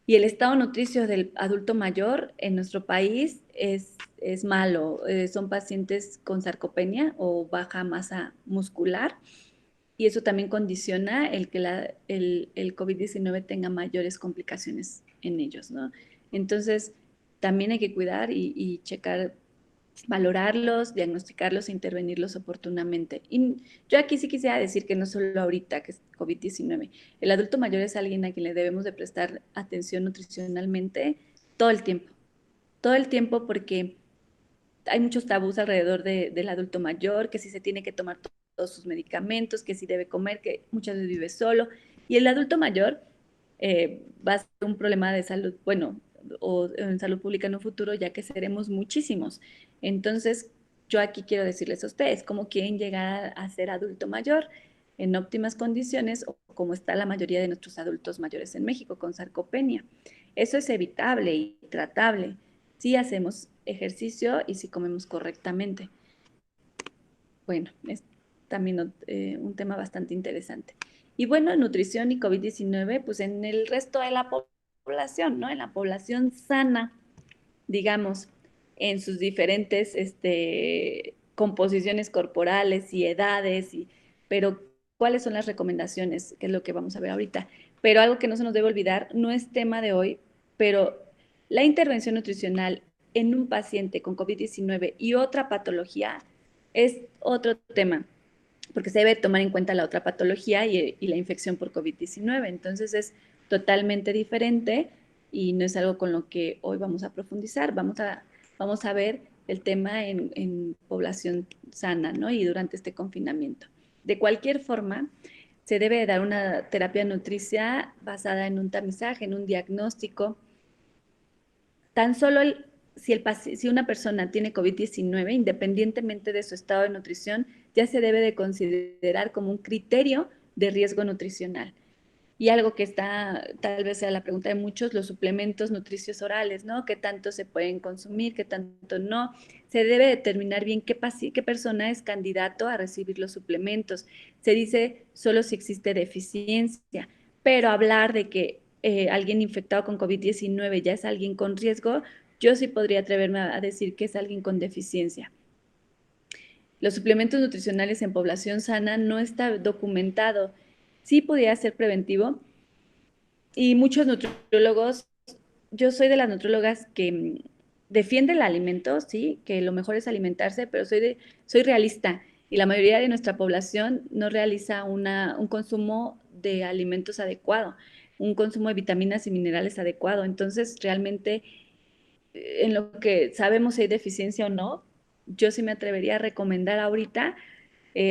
Y el estado nutricio del adulto mayor en nuestro país es malo. Son pacientes con sarcopenia o baja masa muscular y eso también condiciona el que el COVID-19 tenga mayores complicaciones en ellos, ¿no? Entonces, también hay que cuidar y checar, valorarlos, diagnosticarlos e intervenirlos oportunamente. Y yo aquí sí quisiera decir que no solo ahorita que es COVID-19, el adulto mayor es alguien a quien le debemos de prestar atención nutricionalmente todo el tiempo porque hay muchos tabús alrededor del adulto mayor, que si se tiene que tomar todos sus medicamentos, que si debe comer, que muchas veces vive solo. Y el adulto mayor va a ser un problema de salud, bueno, o en salud pública en un futuro, ya que seremos muchísimos. Entonces, yo aquí quiero decirles a ustedes cómo quieren llegar a ser adulto mayor en óptimas condiciones o como está la mayoría de nuestros adultos mayores en México con sarcopenia. Eso es evitable y tratable si hacemos ejercicio y si comemos correctamente. Bueno, es también un tema bastante interesante. Y bueno, nutrición y COVID-19, pues en el resto de la población, ¿no? En la población sana, digamos, en sus diferentes composiciones corporales y edades, pero ¿cuáles son las recomendaciones? Que es lo que vamos a ver ahorita. Pero algo que no se nos debe olvidar, no es tema de hoy, pero La intervención nutricional en un paciente con COVID-19 y otra patología es otro tema, porque se debe tomar en cuenta la otra patología y la infección por COVID-19. Entonces es totalmente diferente y no es algo con lo que hoy vamos a profundizar. Vamos a ver el tema en población sana, ¿no? Y durante este confinamiento. De cualquier forma, se debe dar una terapia nutricia basada en un tamizaje, en un diagnóstico. Tan solo si una persona tiene COVID-19, independientemente de su estado de nutrición, ya se debe de considerar como un criterio de riesgo nutricional. Y algo que está, tal vez sea la pregunta de muchos, los suplementos nutricios orales, ¿no? ¿Qué tanto se pueden consumir, qué tanto no? Se debe determinar bien qué persona es candidato a recibir los suplementos. Se dice solo si existe deficiencia, pero hablar de que alguien infectado con COVID-19 ya es alguien con riesgo, yo sí podría atreverme a decir que es alguien con deficiencia. Los suplementos nutricionales en población sana no está documentado. Sí podría ser preventivo, y muchos nutriólogos, yo soy de las nutriólogas que defiende el alimento, sí, que lo mejor es alimentarse, pero soy realista y la mayoría de nuestra población no realiza un consumo de alimentos adecuado, un consumo de vitaminas y minerales adecuado. Entonces, realmente, en lo que sabemos si hay deficiencia o no, yo sí me atrevería a recomendar ahorita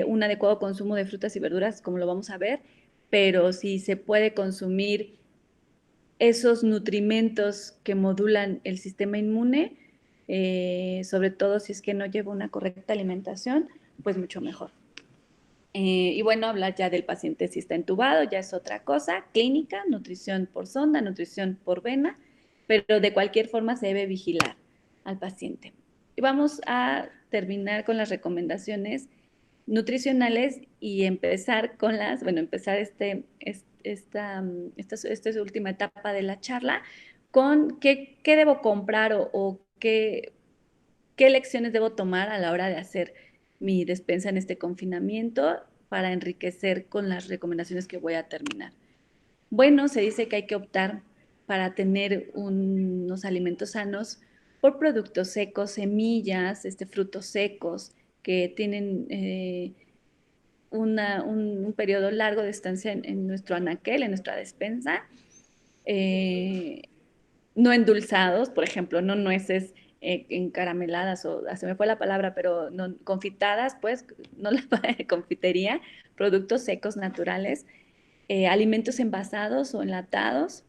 un adecuado consumo de frutas y verduras, como lo vamos a ver, pero si se puede consumir esos nutrimentos que modulan el sistema inmune, sobre todo si es que no lleva una correcta alimentación, pues mucho mejor. Y bueno, hablar ya del paciente si está entubado, ya es otra cosa, clínica, nutrición por sonda, nutrición por vena, pero de cualquier forma se debe vigilar al paciente. Y vamos a terminar con las recomendaciones nutricionales y empezar con empezar esta última etapa de la charla con qué debo comprar o qué lecciones debo tomar a la hora de hacer mi despensa en este confinamiento para enriquecer con las recomendaciones que voy a terminar. Bueno, se dice que hay que optar para tener unos alimentos sanos por productos secos, semillas, frutos secos que tienen un periodo largo de estancia en nuestro anaquel, en nuestra despensa, eh, no endulzados, por ejemplo, no nueces encarameladas o se me fue la palabra, pero no, confitadas, pues, no la confitería, productos secos naturales, alimentos envasados o enlatados,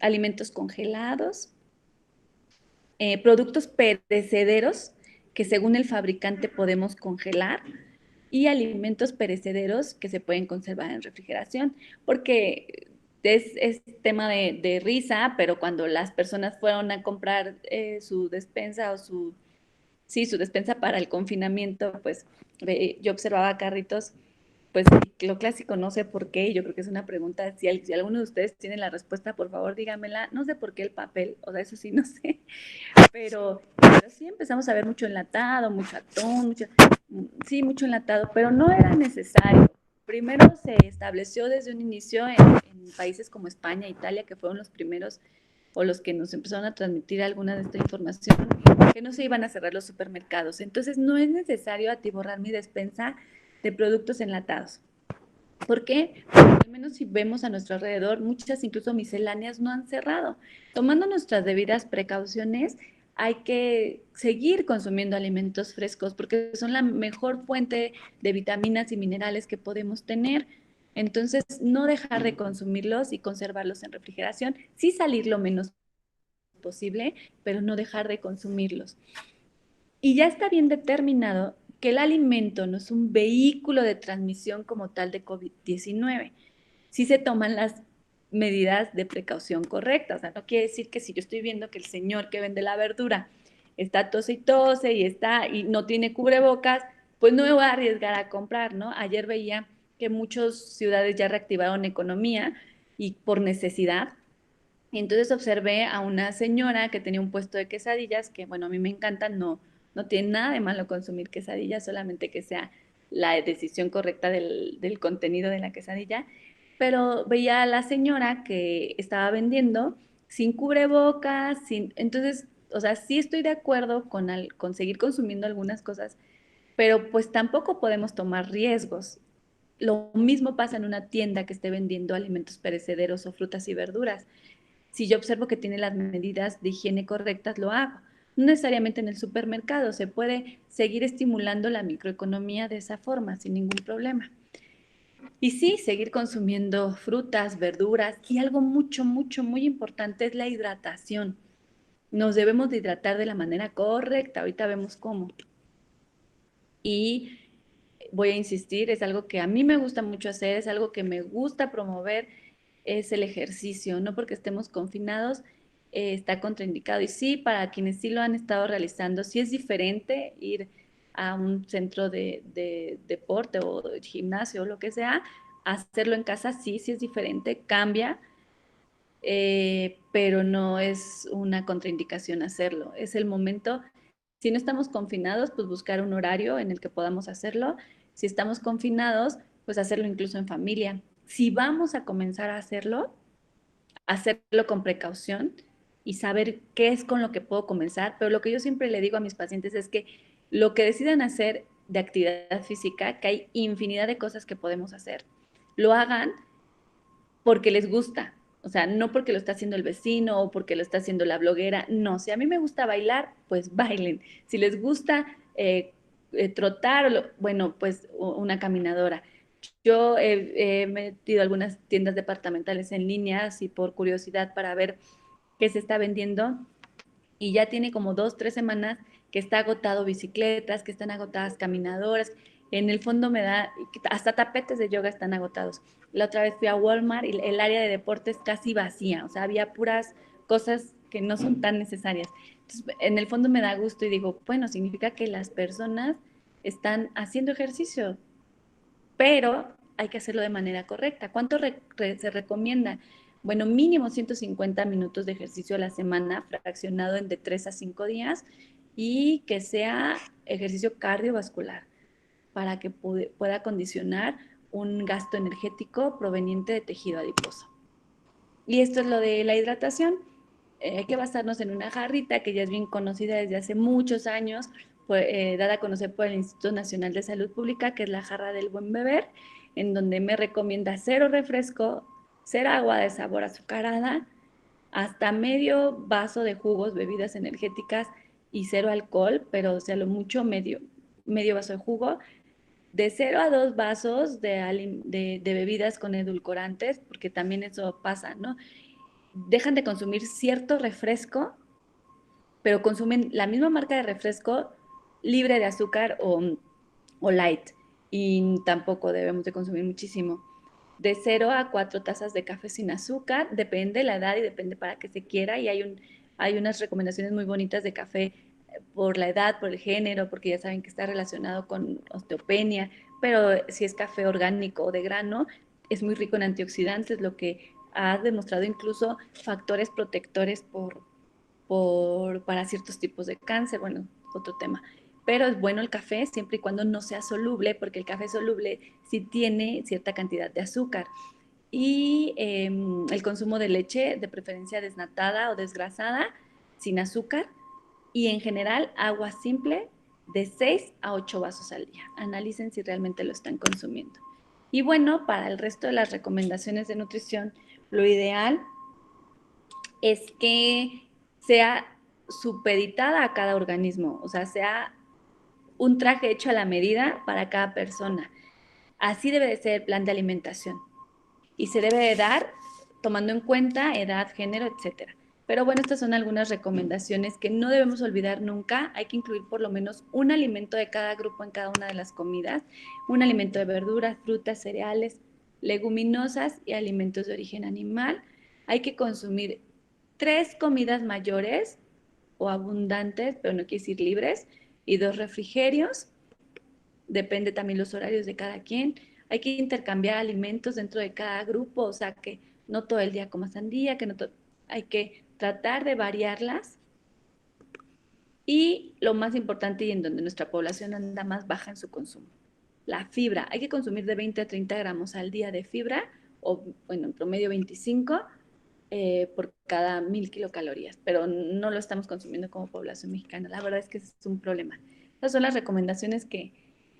alimentos congelados, productos perecederos que según el fabricante podemos congelar y alimentos perecederos que se pueden conservar en refrigeración, porque es tema de risa, pero cuando las personas fueron a comprar su despensa sí, su despensa para el confinamiento, pues yo observaba carritos, pues lo clásico, no sé por qué, yo creo que es una pregunta, si alguno de ustedes tiene la respuesta, por favor dígamela, no sé por qué el papel, o sea, eso sí, no sé, pero sí empezamos a ver mucho enlatado, mucho atún, sí, mucho enlatado, pero no era necesario. Primero se estableció desde un inicio en países como España e Italia, que fueron los primeros o los que nos empezaron a transmitir alguna de esta información, que no se iban a cerrar los supermercados. Entonces no es necesario atiborrar mi despensa de productos enlatados. ¿Por qué? Porque al menos si vemos a nuestro alrededor, muchas incluso misceláneas no han cerrado. Tomando nuestras debidas precauciones, hay que seguir consumiendo alimentos frescos porque son la mejor fuente de vitaminas y minerales que podemos tener. Entonces, no dejar de consumirlos y conservarlos en refrigeración, sí salir lo menos posible, pero no dejar de consumirlos. Y ya está bien determinado que el alimento no es un vehículo de transmisión como tal de COVID-19. Sí se toman las medidas de precaución correctas. O sea, no quiere decir que si yo estoy viendo que el señor que vende la verdura está tose y tose y no tiene cubrebocas, pues no me voy a arriesgar a comprar, ¿no? Ayer veía que muchas ciudades ya reactivaron economía y por necesidad. Y entonces observé a una señora que tenía un puesto de quesadillas, que bueno, a mí me encantan, no tiene nada de malo consumir quesadillas, solamente que sea la decisión correcta del contenido de la quesadilla. Pero veía a la señora que estaba vendiendo sin cubrebocas, entonces, o sea, sí estoy de acuerdo con seguir consumiendo algunas cosas, pero pues tampoco podemos tomar riesgos. Lo mismo pasa en una tienda que esté vendiendo alimentos perecederos o frutas y verduras. Si yo observo que tiene las medidas de higiene correctas, lo hago. No necesariamente en el supermercado, se puede seguir estimulando la microeconomía de esa forma, sin ningún problema. Y sí, seguir consumiendo frutas, verduras y algo mucho, mucho, muy importante es la hidratación. Nos debemos de hidratar de la manera correcta, ahorita vemos cómo. Y voy a insistir, es algo que a mí me gusta mucho hacer, es algo que me gusta promover, es el ejercicio, no porque estemos confinados está contraindicado. Y sí, para quienes sí lo han estado realizando, sí es diferente ir a un centro de deporte o de gimnasio o lo que sea, hacerlo en casa sí, sí es diferente, cambia, pero no es una contraindicación hacerlo. Es el momento, si no estamos confinados, pues buscar un horario en el que podamos hacerlo. Si estamos confinados, pues hacerlo incluso en familia. Si vamos a comenzar a hacerlo con precaución y saber qué es con lo que puedo comenzar. Pero lo que yo siempre le digo a mis pacientes es que lo que decidan hacer de actividad física, que hay infinidad de cosas que podemos hacer, lo hagan porque les gusta. O sea, no porque lo está haciendo el vecino o porque lo está haciendo la bloguera. No, si a mí me gusta bailar, pues bailen. Si les gusta trotar, bueno, pues una caminadora. Yo he metido algunas tiendas departamentales en línea, así por curiosidad, para ver qué se está vendiendo. Y ya tiene como 2, 3 semanas que está agotado bicicletas, que están agotadas caminadoras. En el fondo me da, hasta tapetes de yoga están agotados. La otra vez fui a Walmart y el área de deportes casi vacía, o sea, había puras cosas que no son tan necesarias. Entonces, en el fondo me da gusto y digo, bueno, significa que las personas están haciendo ejercicio, pero hay que hacerlo de manera correcta. ¿Cuánto se recomienda? Bueno, mínimo 150 minutos de ejercicio a la semana, fraccionado en de 3 a 5 días, y que sea ejercicio cardiovascular para que pueda condicionar un gasto energético proveniente de tejido adiposo. Y esto es lo de la hidratación. Hay que basarnos en una jarrita que ya es bien conocida desde hace muchos años, dada a conocer por el Instituto Nacional de Salud Pública, que es la jarra del buen beber, en donde me recomienda cero refresco, cero agua de sabor azucarada, hasta medio vaso de jugos, bebidas energéticas y cero alcohol, pero o sea, lo mucho medio vaso de jugo, de 0 a 2 vasos de bebidas con edulcorantes, porque también eso pasa, ¿no? Dejan de consumir cierto refresco, pero consumen la misma marca de refresco libre de azúcar o light. Y tampoco debemos de consumir muchísimo. De 0 a 4 tazas de café sin azúcar, depende la edad y depende para qué se quiera. Y hay unas recomendaciones muy bonitas de café por la edad, por el género, porque ya saben que está relacionado con osteopenia, pero si es café orgánico o de grano, es muy rico en antioxidantes, lo que ha demostrado incluso factores protectores para ciertos tipos de cáncer, bueno, otro tema. Pero es bueno el café siempre y cuando no sea soluble, porque el café soluble sí tiene cierta cantidad de azúcar. Y el consumo de leche, de preferencia desnatada o desgrasada, sin azúcar. Y en general, agua simple de 6 a 8 vasos al día. Analicen si realmente lo están consumiendo. Y bueno, para el resto de las recomendaciones de nutrición, lo ideal es que sea supeditada a cada organismo, o sea, sea un traje hecho a la medida para cada persona. Así debe de ser el plan de alimentación y se debe de dar tomando en cuenta edad, género, etcétera. Pero bueno, estas son algunas recomendaciones que no debemos olvidar nunca. Hay que incluir por lo menos un alimento de cada grupo en cada una de las comidas, un alimento de verduras, frutas, cereales, leguminosas y alimentos de origen animal. Hay que consumir 3 comidas mayores o abundantes, pero no quiere decir libres, y 2 refrigerios. Depende también los horarios de cada quien. Hay que intercambiar alimentos dentro de cada grupo, o sea que no todo el día como sandía, que no hay que tratar de variarlas. Y lo más importante y en donde nuestra población anda más baja en su consumo, la fibra. Hay que consumir de 20 a 30 gramos al día de fibra, o bueno, en promedio 25, por cada 1000 kilocalorías, pero no lo estamos consumiendo como población mexicana. La verdad es que es un problema. Esas son las recomendaciones que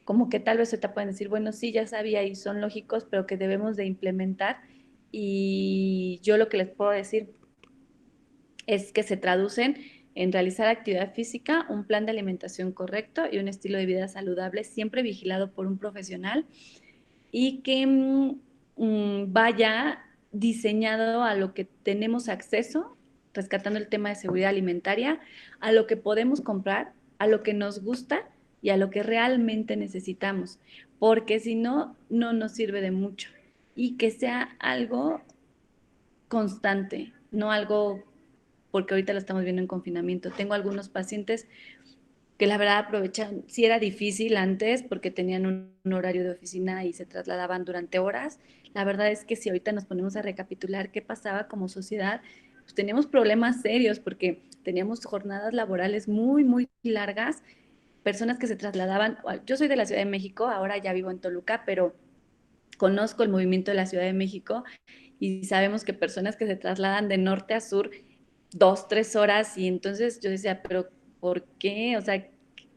como que tal vez se te pueden decir, bueno, sí, ya sabía y son lógicos, pero que debemos de implementar. Y yo lo que les puedo decir es que se traducen en realizar actividad física, un plan de alimentación correcto y un estilo de vida saludable, siempre vigilado por un profesional y que vaya diseñado a lo que tenemos acceso, rescatando el tema de seguridad alimentaria, a lo que podemos comprar, a lo que nos gusta y a lo que realmente necesitamos, porque si no, no nos sirve de mucho. Y que sea algo constante, no algo porque ahorita lo estamos viendo en confinamiento. Tengo algunos pacientes que la verdad aprovechan, sí era difícil antes porque tenían un horario de oficina y se trasladaban durante horas. La verdad es que si ahorita nos ponemos a recapitular qué pasaba como sociedad, pues teníamos problemas serios porque teníamos jornadas laborales muy, muy largas, personas que se trasladaban. Yo soy de la Ciudad de México, ahora ya vivo en Toluca, pero conozco el movimiento de la Ciudad de México y sabemos que personas que se trasladan de norte a sur 2, 3 horas y entonces yo decía, pero ¿por qué? O sea,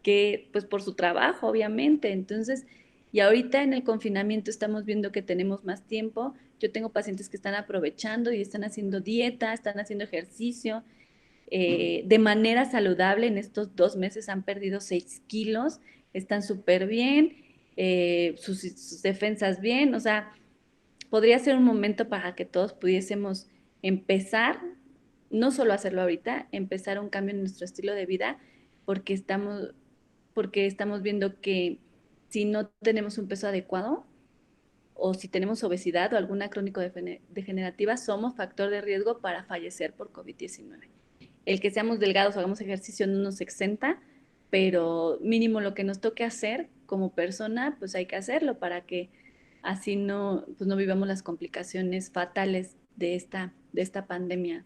que pues por su trabajo, obviamente. Entonces, y ahorita en el confinamiento estamos viendo que tenemos más tiempo. Yo tengo pacientes que están aprovechando y están haciendo dieta, están haciendo ejercicio de manera saludable. En estos 2 meses han perdido 6 kilos, están súper bien, sus defensas bien. O sea, podría ser un momento para que todos pudiésemos empezar, no solo hacerlo ahorita, empezar un cambio en nuestro estilo de vida, porque estamos viendo que si no tenemos un peso adecuado o si tenemos obesidad o alguna crónico degenerativa, somos factor de riesgo para fallecer por COVID-19. El que seamos delgados o hagamos ejercicio no nos exenta, pero mínimo lo que nos toque hacer como persona, pues hay que hacerlo para que así no, pues no vivamos las complicaciones fatales de esta pandemia.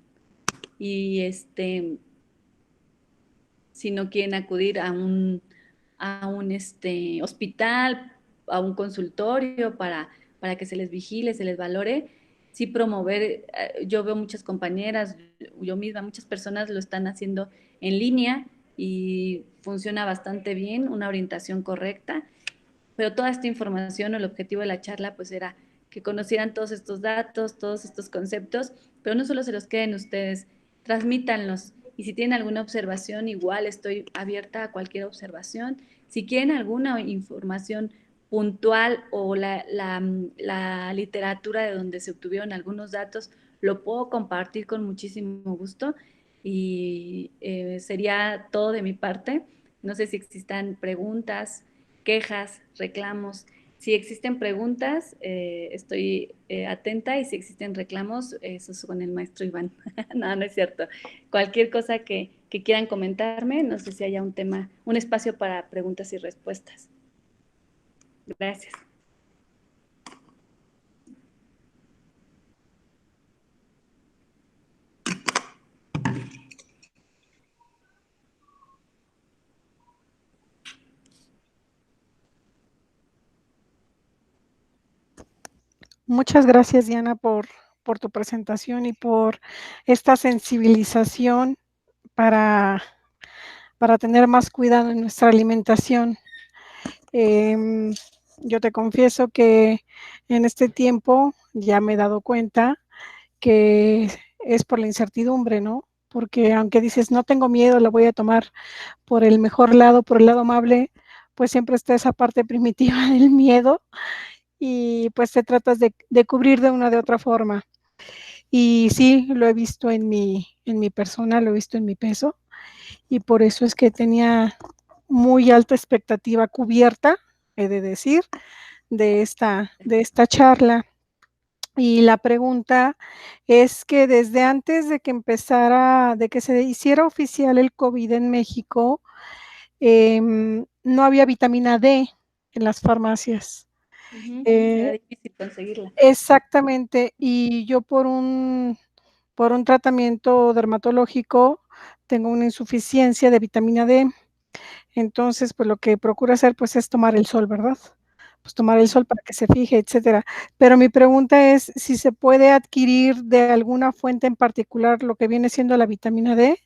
Y si no quieren acudir a un hospital, a un consultorio para que se les vigile, se les valore, sí promover, yo veo muchas compañeras, yo misma, muchas personas lo están haciendo en línea y funciona bastante bien, una orientación correcta, pero toda esta información, el objetivo de la charla pues era que conocieran todos estos datos, todos estos conceptos, pero no solo se los queden ustedes, transmítanlos. Y si tienen alguna observación, igual estoy abierta a cualquier observación. Si quieren alguna información puntual o la literatura de donde se obtuvieron algunos datos, lo puedo compartir con muchísimo gusto y sería todo de mi parte. No sé si existan preguntas, quejas, reclamos. Si existen preguntas, estoy atenta y si existen reclamos, eso es con el maestro Iván. No, no es cierto. Cualquier cosa que quieran comentarme, no sé si haya un tema, un espacio para preguntas y respuestas. Gracias. Muchas gracias, Diana, por tu presentación y por esta sensibilización para tener más cuidado en nuestra alimentación. Yo te confieso que en este tiempo ya me he dado cuenta que es por la incertidumbre, ¿no? Porque aunque dices, no tengo miedo, lo voy a tomar por el mejor lado, por el lado amable, pues siempre está esa parte primitiva del miedo y pues te tratas de cubrir de una de otra forma. Y sí, lo he visto en mi persona, lo he visto en mi peso, y por eso es que tenía muy alta expectativa cubierta, he de decir, de esta charla. Y la pregunta es que desde antes de que empezara, de que se hiciera oficial el COVID en México, no había vitamina D en las farmacias. Era difícil conseguirla. Exactamente, y yo por un tratamiento dermatológico tengo una insuficiencia de vitamina D. Entonces, pues lo que procuro hacer, pues es tomar el sol, ¿verdad? pues, tomar el sol para que se fije, etcétera. Pero mi pregunta es, ¿si se puede adquirir de alguna fuente en particular lo que viene siendo la vitamina D?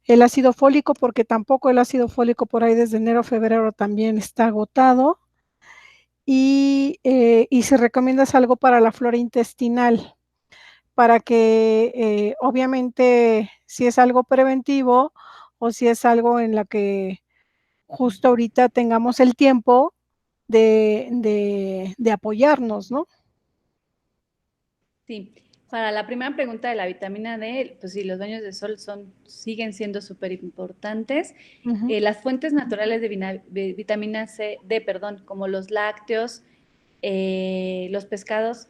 El ácido fólico, porque tampoco el ácido fólico por ahí desde enero, febrero también está agotado. Y si recomiendas algo para la flora intestinal, para que, obviamente, si es algo preventivo o si es algo en la que justo ahorita tengamos el tiempo de apoyarnos, ¿no? Sí, para la primera pregunta de la vitamina D, pues sí, los baños de sol siguen siendo súper importantes. Ujú. Las fuentes naturales de vitamina C, D, perdón, como los lácteos, los pescados,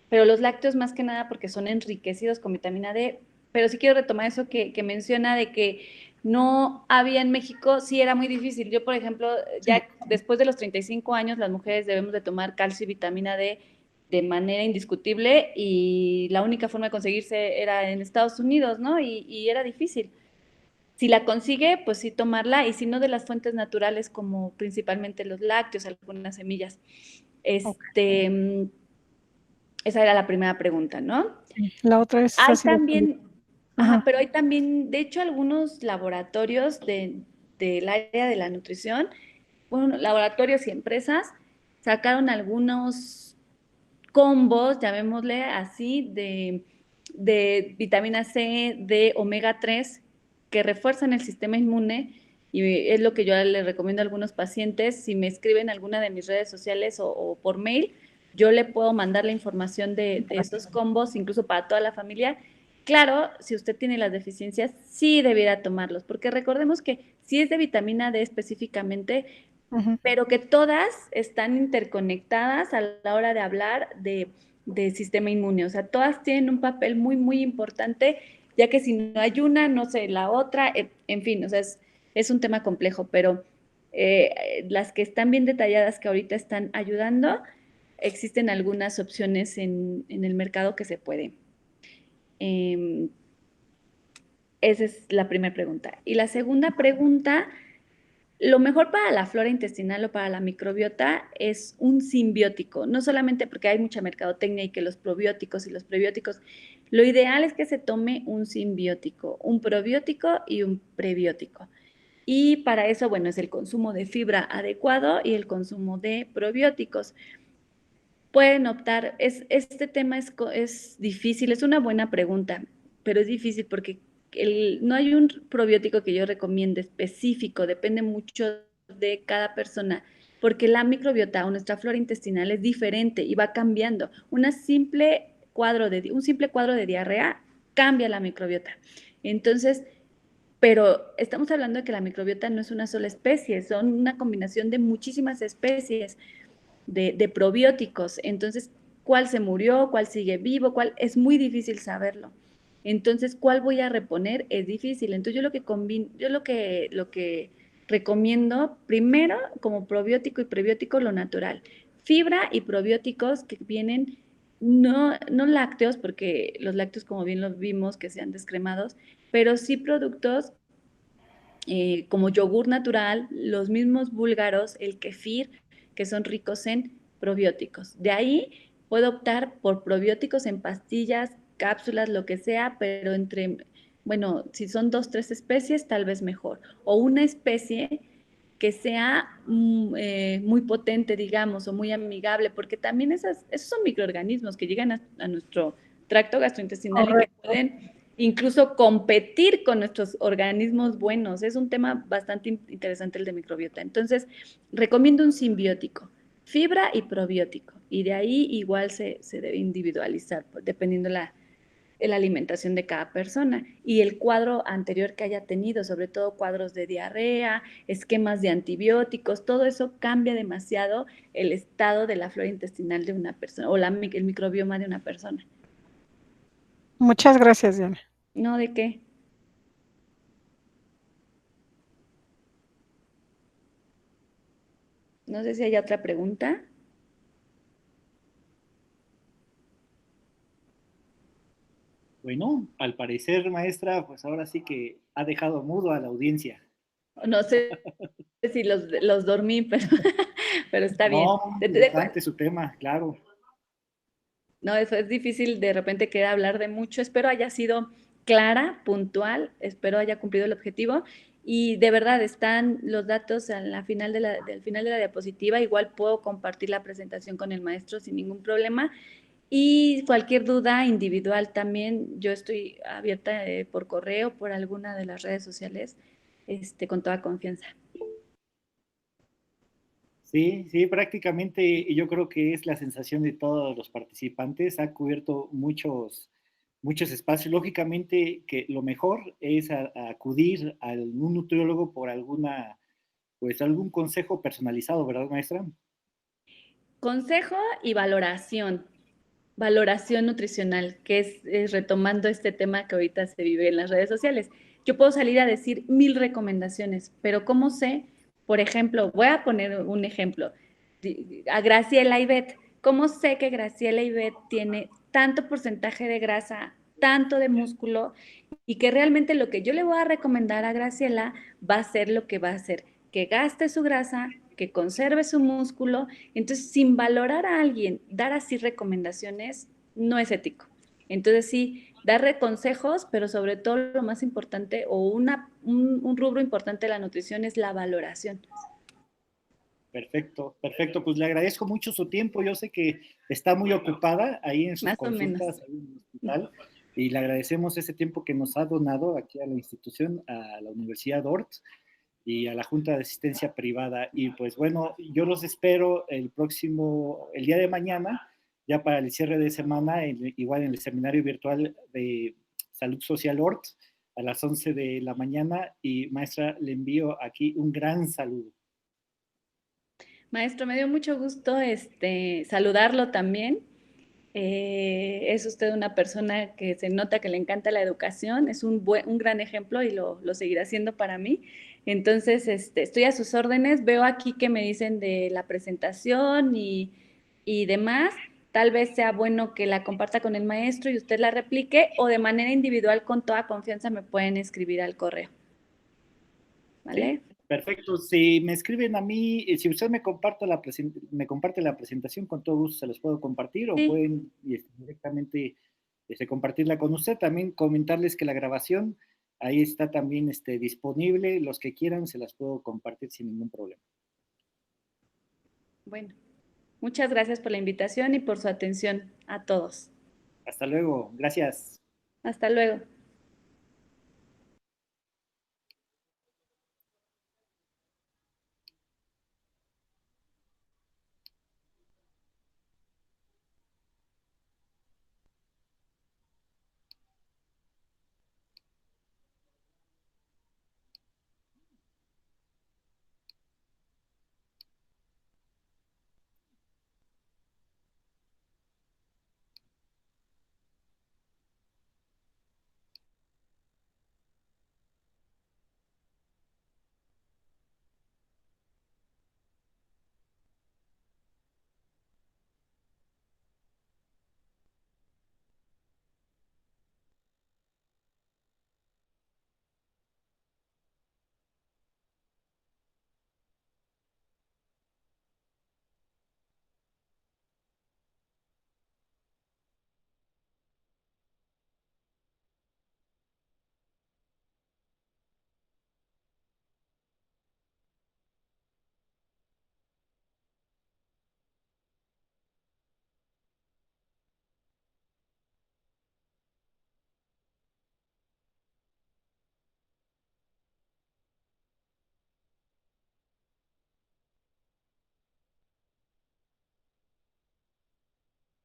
pero los lácteos más que nada porque son enriquecidos con vitamina D. Pero sí quiero retomar eso que menciona de que no había en México, sí era muy difícil. Yo, por ejemplo, Sí. ya después de los 35 años, las mujeres debemos de tomar calcio y vitamina D de manera indiscutible y la única forma de conseguirse era en Estados Unidos, ¿no? Y era difícil. Si la consigue, pues sí tomarla, y si no, de las fuentes naturales como principalmente los lácteos, algunas semillas. Okey. Esa era la primera pregunta, ¿no? Sí, la otra es Hay ácido fólico. también, ajá, Ajá. pero hay también, de hecho, algunos laboratorios del área de la nutrición, bueno, laboratorios y empresas, sacaron algunos combos, llamémosle así, de vitamina C, de omega 3 que refuerzan el sistema inmune. Y es lo que yo le recomiendo a algunos pacientes. Si me escriben alguna de mis redes sociales o por mail, yo le puedo mandar la información de estos combos, incluso para toda la familia. Claro, si usted tiene las deficiencias, sí debiera tomarlos, porque recordemos que si es de vitamina D específicamente, Ujú. pero que todas están interconectadas a la hora de hablar de sistema inmune. O sea, todas tienen un papel muy, muy importante, ya que si no hay una, no sé, la otra, en fin, o sea, es un tema complejo, pero las que están bien detalladas, que ahorita están ayudando, existen algunas opciones en el mercado que se puede. Eh, Esa es la primera pregunta. Y la segunda pregunta, lo mejor para la flora intestinal o para la microbiota es un simbiótico, no solamente porque hay mucha mercadotecnia y que los probióticos y los prebióticos, lo ideal es que se tome un simbiótico, un probiótico y un prebiótico. Y para eso, bueno, es el consumo de fibra adecuado y el consumo de probióticos. Pueden optar, este tema es difícil, es una buena pregunta, pero es difícil porque no hay un probiótico que yo recomiende específico, depende mucho de cada persona, porque la microbiota o nuestra flora intestinal es diferente y va cambiando. Un simple cuadro de diarrea cambia la microbiota. Entonces, pero estamos hablando de que la microbiota no es una sola especie, son una combinación de muchísimas especies de probióticos. Entonces, ¿cuál se murió? ¿Cuál sigue vivo? ¿Cuál? Es muy difícil saberlo. Entonces, ¿cuál voy a reponer? Es difícil. Entonces, lo que recomiendo primero como probiótico y prebiótico lo natural. Fibra y probióticos que vienen no lácteos, porque los lácteos, como bien los vimos, que sean descremados, pero sí productos como yogur natural, los mismos búlgaros, el kefir, que son ricos en probióticos. De ahí puedo optar por probióticos en pastillas, cápsulas, lo que sea, pero bueno, si son 2, 3 especies, tal vez mejor. O una especie que sea muy potente, digamos, o muy amigable, porque también esos son microorganismos que llegan a nuestro tracto gastrointestinal y que Correcto. pueden incluso competir con nuestros organismos buenos. Es un tema bastante interesante el de microbiota. Entonces, recomiendo un simbiótico, fibra y probiótico. Y de ahí igual se debe individualizar, dependiendo la alimentación de cada persona y el cuadro anterior que haya tenido, sobre todo cuadros de diarrea, esquemas de antibióticos, todo eso cambia demasiado el estado de la flora intestinal de una persona o el microbioma de una persona. Muchas gracias, Diana. ¿No de qué? No sé si hay otra pregunta. Bueno, al parecer, maestra, pues ahora sí que ha dejado mudo a la audiencia. No sé si los dormí, pero está bien. No, muy interesante su tema, claro. No, eso es difícil de repente querer hablar de mucho. Espero haya sido clara, puntual, espero haya cumplido el objetivo. Y de verdad, están los datos al final de del final de la diapositiva. Igual puedo compartir la presentación con el maestro sin ningún problema. Y cualquier duda individual también, yo estoy abierta por correo, por alguna de las redes sociales, con toda confianza. Sí, sí, prácticamente yo creo que es la sensación de todos los participantes. Ha cubierto muchos espacios. Lógicamente que lo mejor es a acudir a un nutriólogo por pues algún consejo personalizado, ¿verdad, maestra? Consejo y valoración. Valoración nutricional, que es retomando este tema que ahorita se vive en las redes sociales. Yo puedo salir a decir 1000 recomendaciones, pero ¿cómo sé? Por ejemplo, voy a poner un ejemplo. A Graciela Ibet. ¿Cómo sé que Graciela Ibet tiene tanto porcentaje de grasa, tanto de músculo, y que realmente lo que yo le voy a recomendar a Graciela va a ser lo que va a hacer? Que gaste su grasa, que conserve su músculo. Entonces, sin valorar a alguien, dar así recomendaciones no es ético. Entonces, sí, dar consejos, pero sobre todo lo más importante o un rubro importante de la nutrición es la valoración. Perfecto, perfecto. Pues le agradezco mucho su tiempo. Yo sé que está muy ocupada ahí en sus Más o menos. consultas ahí en el hospital y le agradecemos ese tiempo que nos ha donado aquí a la institución, a la Universidad Ort y a la Junta de Asistencia Privada. Y pues bueno, yo los espero el día de mañana, ya para el cierre de semana, igual en el seminario virtual de Salud Social Ort a las 11 de la mañana. Y maestra, le envío aquí un gran saludo. Maestro, me dio mucho gusto saludarlo también. Es usted una persona que se nota que le encanta la educación, es un gran ejemplo y lo seguirá haciendo para mí. Entonces, estoy a sus órdenes. Veo aquí que me dicen de la presentación y demás. Tal vez sea bueno que la comparta con el maestro y usted la replique o de manera individual con toda confianza me pueden escribir al correo. ¿Vale? Sí, perfecto. Si me escriben a mí, si usted me comparte la presentación, con todo gusto se los puedo compartir o Sí. pueden directamente compartirla con usted. También comentarles que la grabación ahí está también disponible. Los que quieran se las puedo compartir sin ningún problema. Bueno, muchas gracias por la invitación y por su atención a todos. Hasta luego. Gracias. Hasta luego.